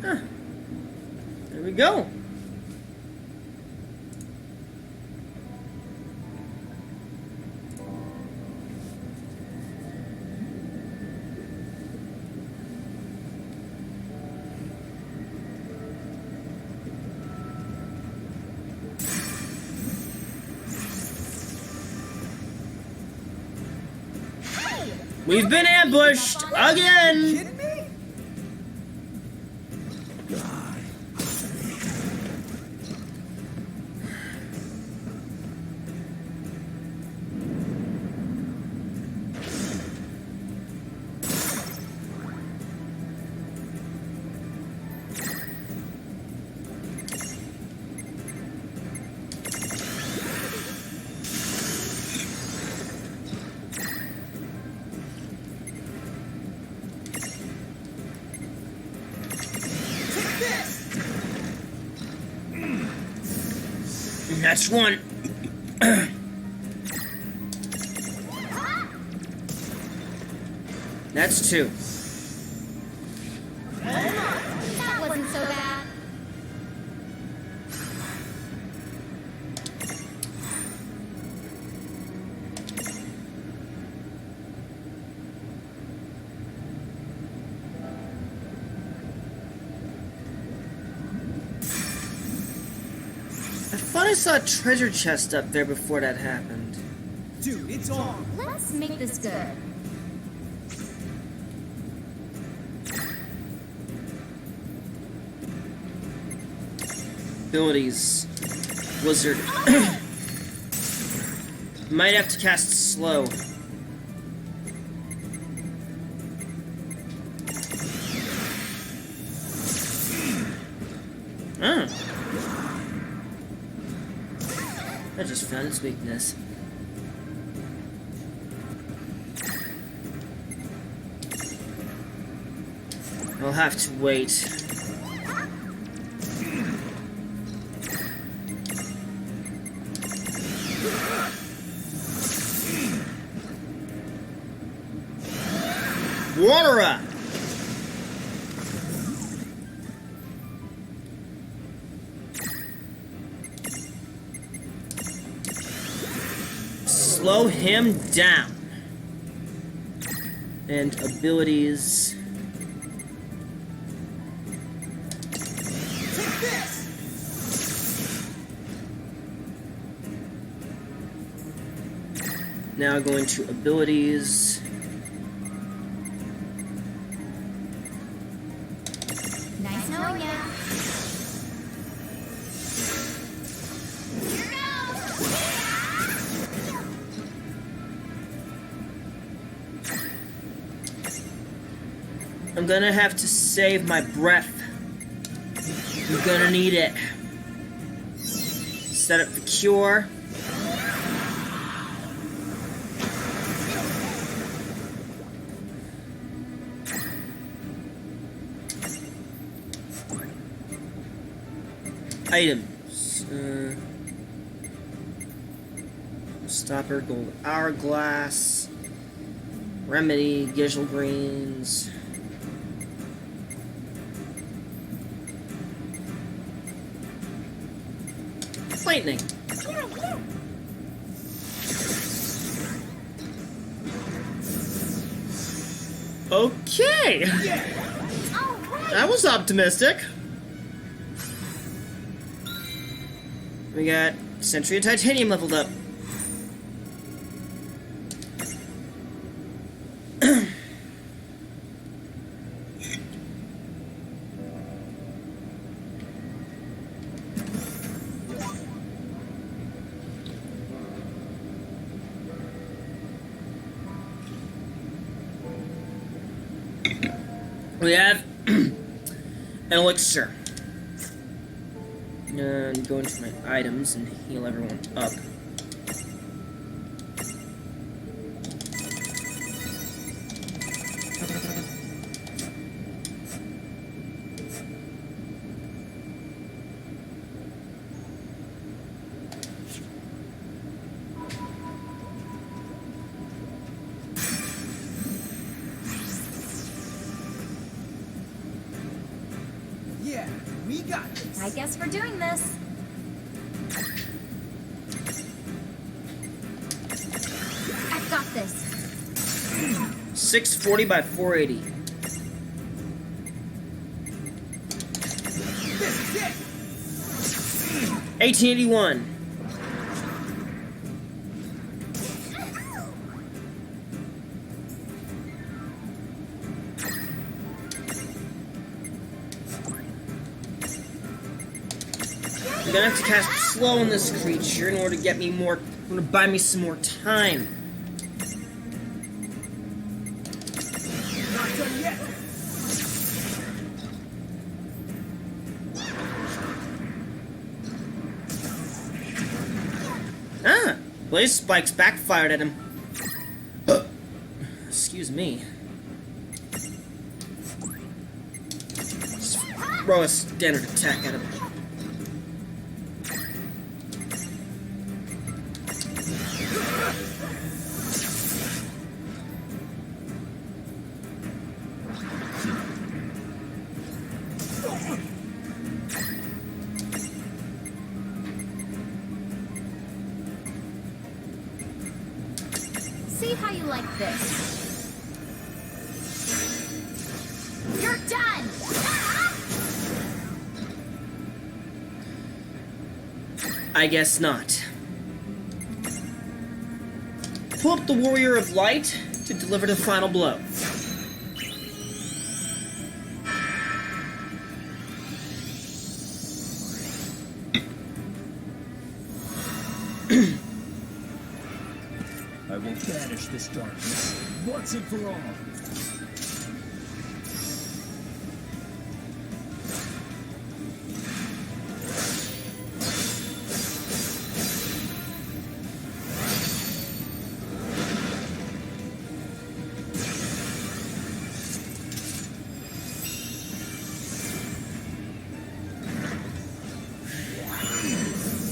Huh. There we go. We've been ambushed again. Kidding me? That's one. That's two. That wasn't so bad. I thought I saw a treasure chest up there before that happened. Dude, it's on. Let's make this good. Abilities. Wizard. Might have to cast slow. Oh. I just found its weakness. I'll have to wait. Water! Slow him down. And abilities. Take this. Now going to abilities. Nice knowing ya. I'm gonna have to save my breath. I'm gonna need it. Set up the cure. Items. Stopper, gold hourglass. Remedy, Gishel greens. Lightning. Okay. All right. That was optimistic. We got Sentry and Titanium leveled up. We have an elixir. And go into my items and heal everyone up. Yeah, we got this. I guess we're doing this. I've got this. 640 by 480. This is it. 1881. I'm gonna have to cast slow on this creature in order to get me more. I'm gonna buy me some more time. Not done yet. Ah! Blaze spikes backfired at him. Excuse me. Just throw a standard attack at him. See how you like this. You're done! I guess not. Pull up the Warrior of Light to deliver the final blow. I will banish this darkness once and for all.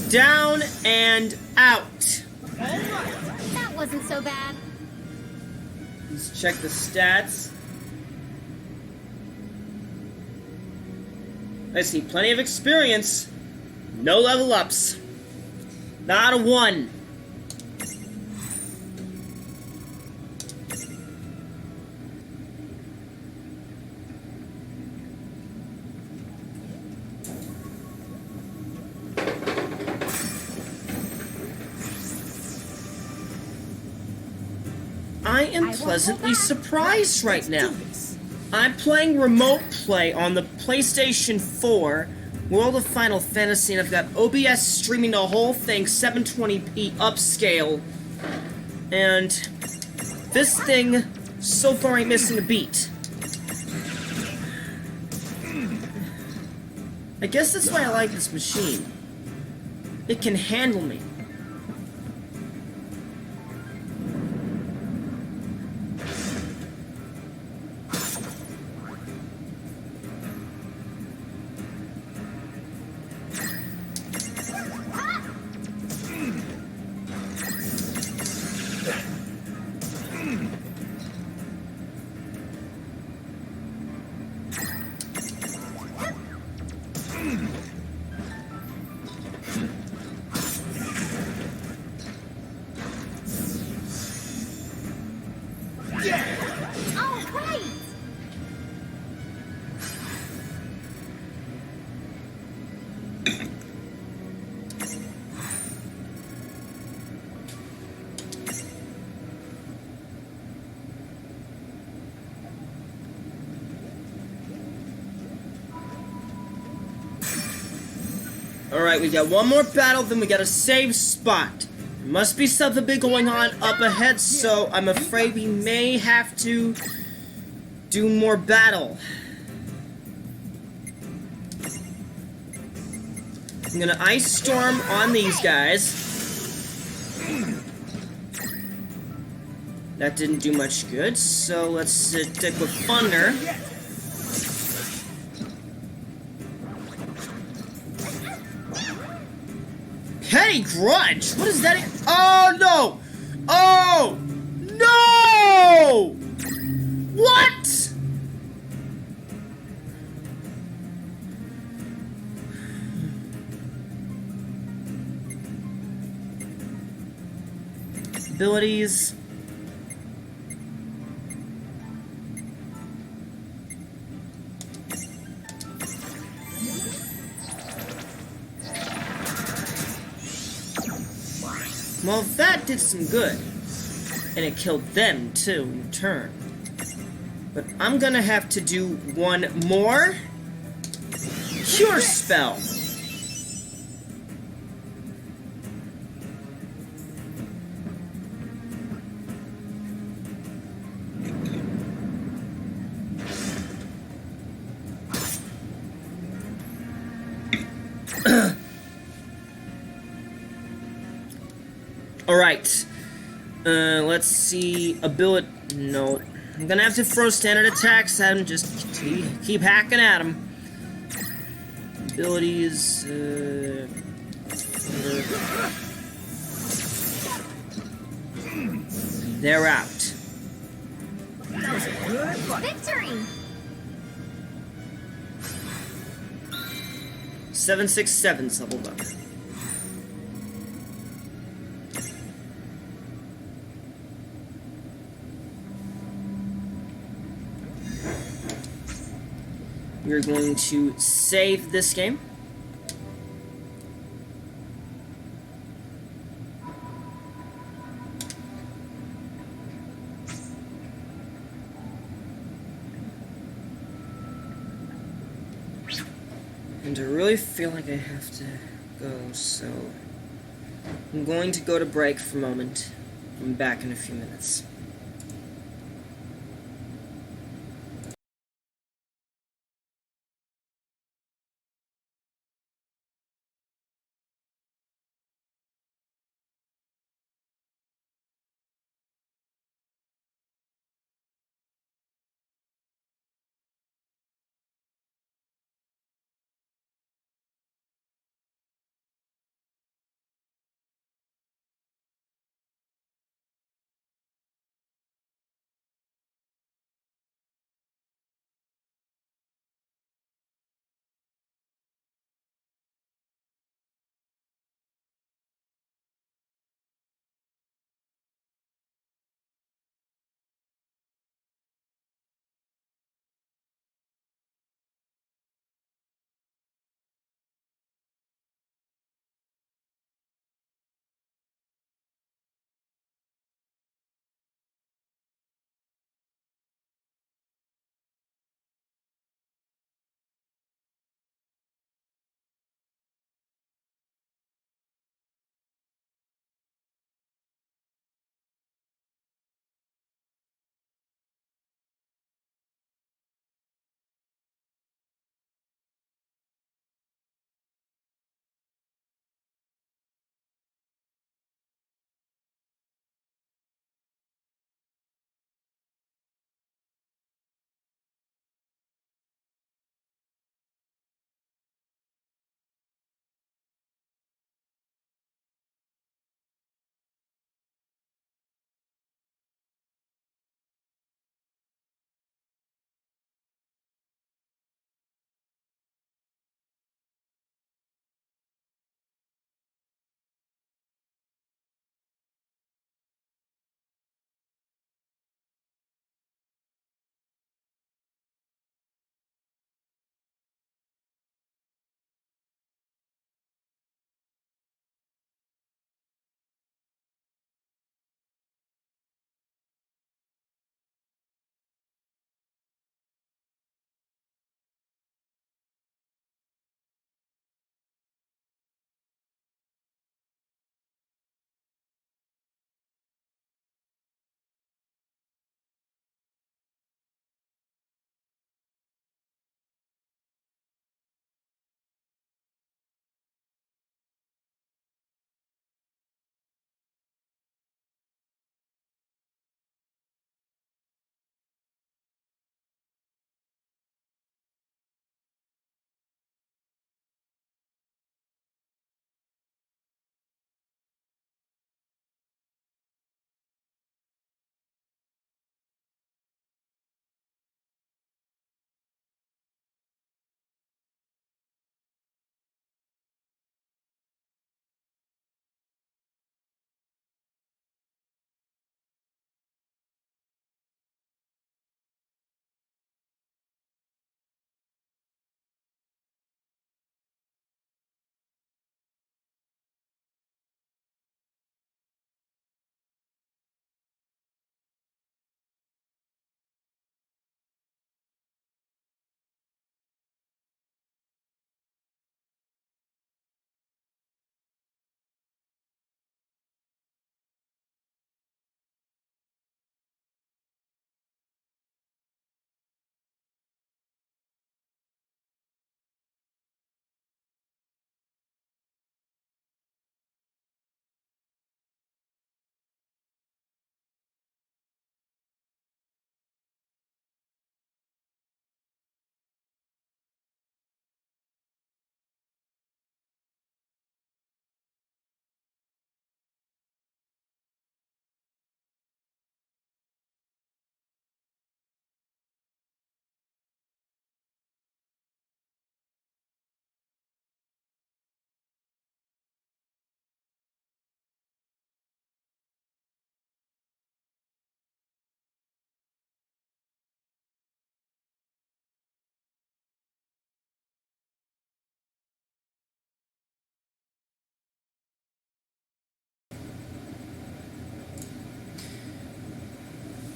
Down and out. That wasn't so bad. Let's check the stats. I see plenty of experience. No level ups. Not a 1. I am pleasantly surprised right now. I'm playing remote play on the PlayStation 4, World of Final Fantasy, and I've got OBS streaming the whole thing 720p upscale. And this thing so far ain't missing a beat. I guess that's why I like this machine. It can handle me. Alright, we got one more battle, then we got a save spot. There must be something big going on up ahead, so I'm afraid we may have to do more battle. I'm gonna Ice Storm on these guys. That didn't do much good, so let's stick with Thunder. Petty Grudge? What is that? Oh no! Oh no! What? Abilities. Well, that did some good. And it killed them, too, in turn. But I'm gonna have to do one more Cure Spell. Alright. Let's see. Ability. No. I'm gonna have to throw standard attacks at him. Just keep hacking at him. Abilities. They're out. Victory! 767's leveled up. We're going to save this game. And I really feel like I have to go, so I'm going to go to break for a moment. I'm back in a few minutes.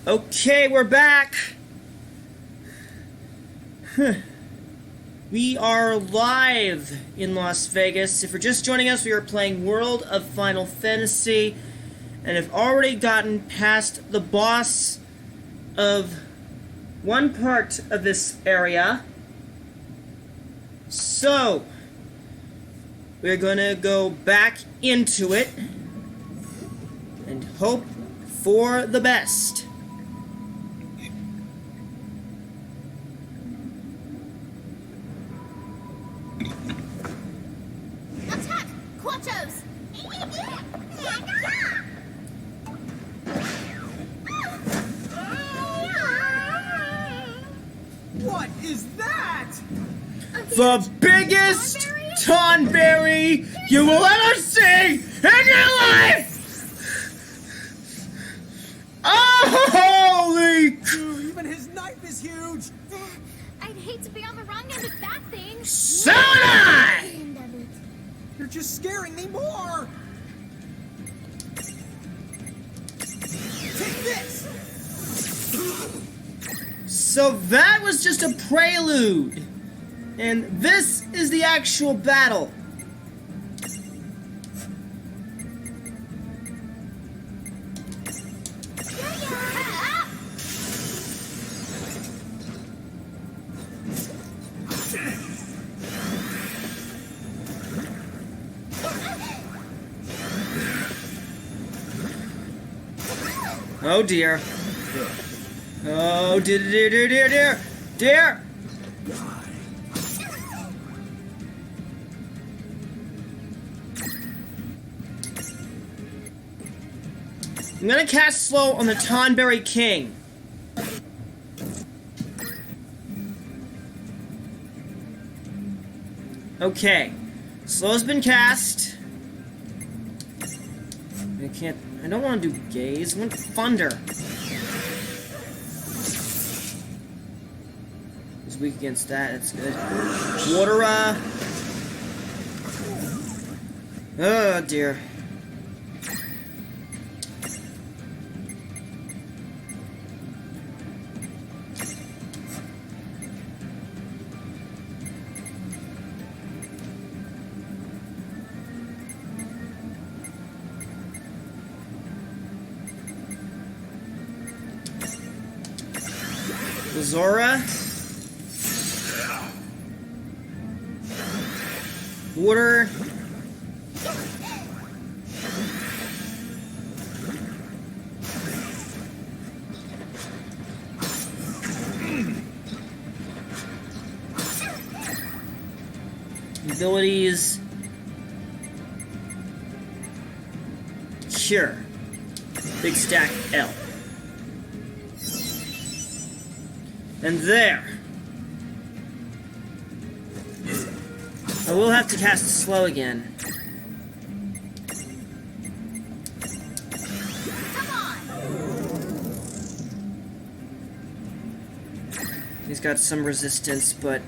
Okay, we're back. We are live in Las Vegas. If you're just joining us, we are playing World of Final Fantasy and have already gotten past the boss of one part of this area. So, we're gonna go back into it and hope for the best. Attack! Quatos! What is that? The biggest Tonberry you will ever see in your life! Oh, holy! Even his knife is huge. I'd hate to be on the wrong end of that thing. So would I! End of it. You're just scaring me more. Take this. So that was just a prelude. And this is the actual battle. Oh dear. Oh dear. I'm gonna cast slow on the Tonberry King. Okay. Slow's been cast. I don't want to do gaze. I want thunder. He's weak against that. That's good. Water, oh, dear. Zora. Water. Abilities. Cure. Big stack L. And there. I will have to cast slow again. He's got some resistance, but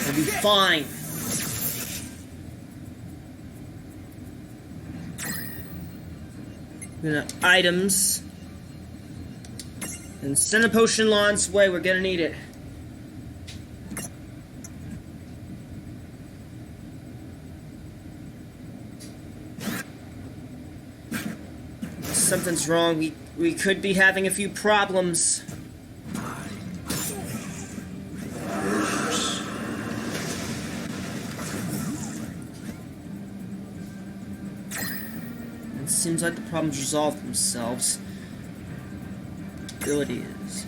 he'll be fine. Items. And send a potion Lon's way, we're gonna need it. Something's wrong. We could be having a few problems. It seems like the problems resolved themselves. Abilities.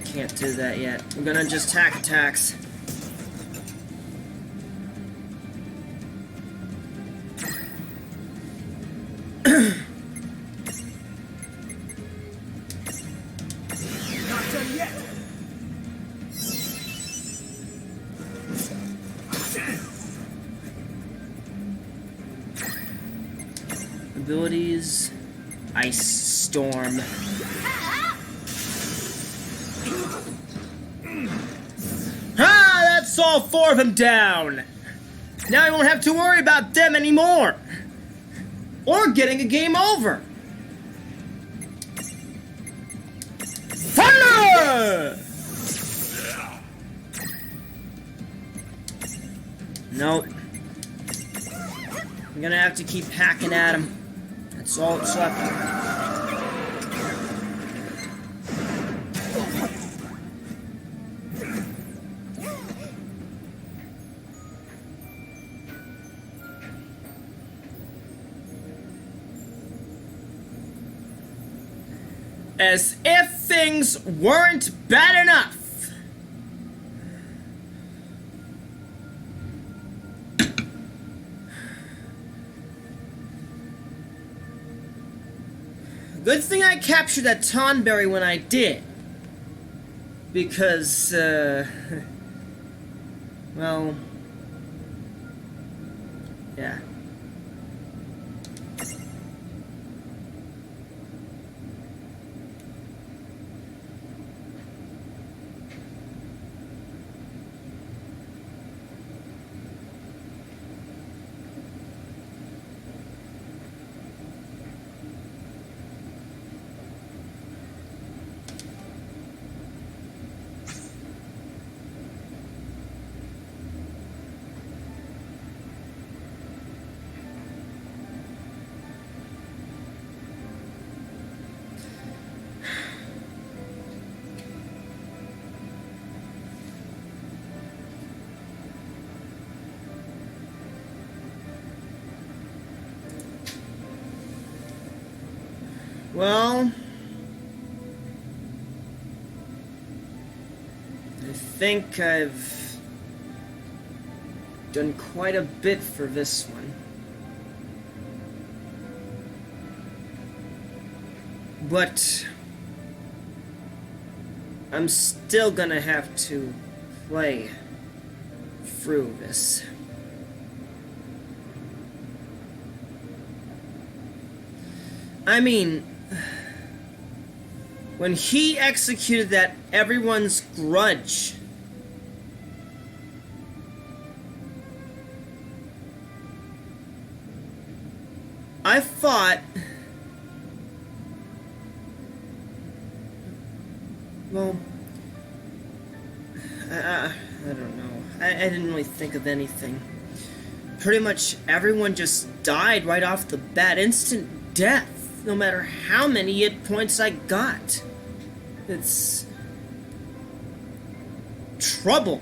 Can't do that yet. I'm gonna just tack attacks. Not done yet. Abilities. Ice Storm. all 4 of them down! Now I won't have to worry about them anymore! Or getting a game over! Thunder! Nope. I'm gonna have to keep hacking at him. That's all that's left. As if things weren't bad enough. Good thing I captured that Tonberry when I did. Because, well, yeah. Well, I think I've done quite a bit for this one. But I'm still gonna have to play through this. I mean, when he executed that everyone's grudge, I thought, well, I don't know. I didn't really think of anything. Pretty much everyone just died right off the bat. Instant death, no matter how many hit points I got. It's trouble.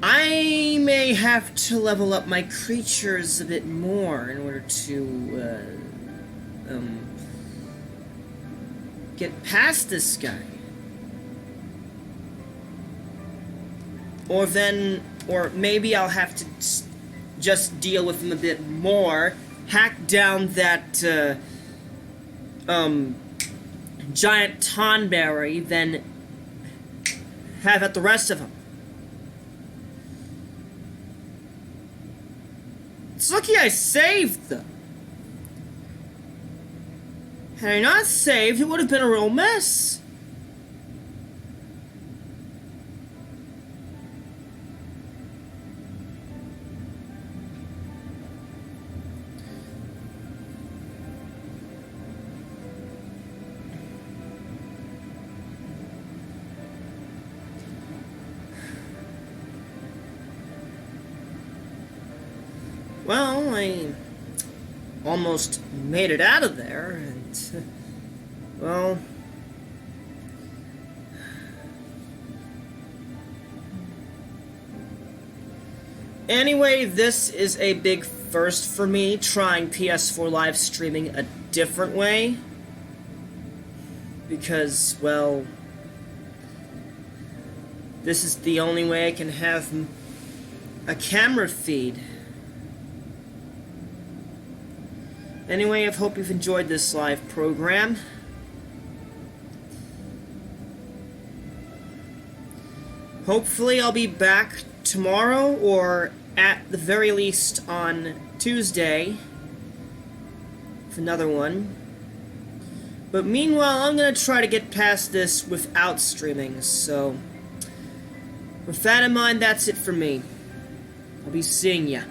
I may have to level up my creatures a bit more in order to get past this guy. Or maybe I'll have to just deal with him a bit more, hack down that giant Tonberry, then have at the rest of them. It's lucky I saved them. Had I not saved, it would have been a real mess. Well, I almost made it out of there, and, well, anyway, this is a big first for me, trying PS4 live streaming a different way, because, well, this is the only way I can have a camera feed. Anyway, I hope you've enjoyed this live program. Hopefully I'll be back tomorrow, or at the very least on Tuesday, with another one. But meanwhile, I'm gonna try to get past this without streaming, so... with that in mind, that's it for me. I'll be seeing ya.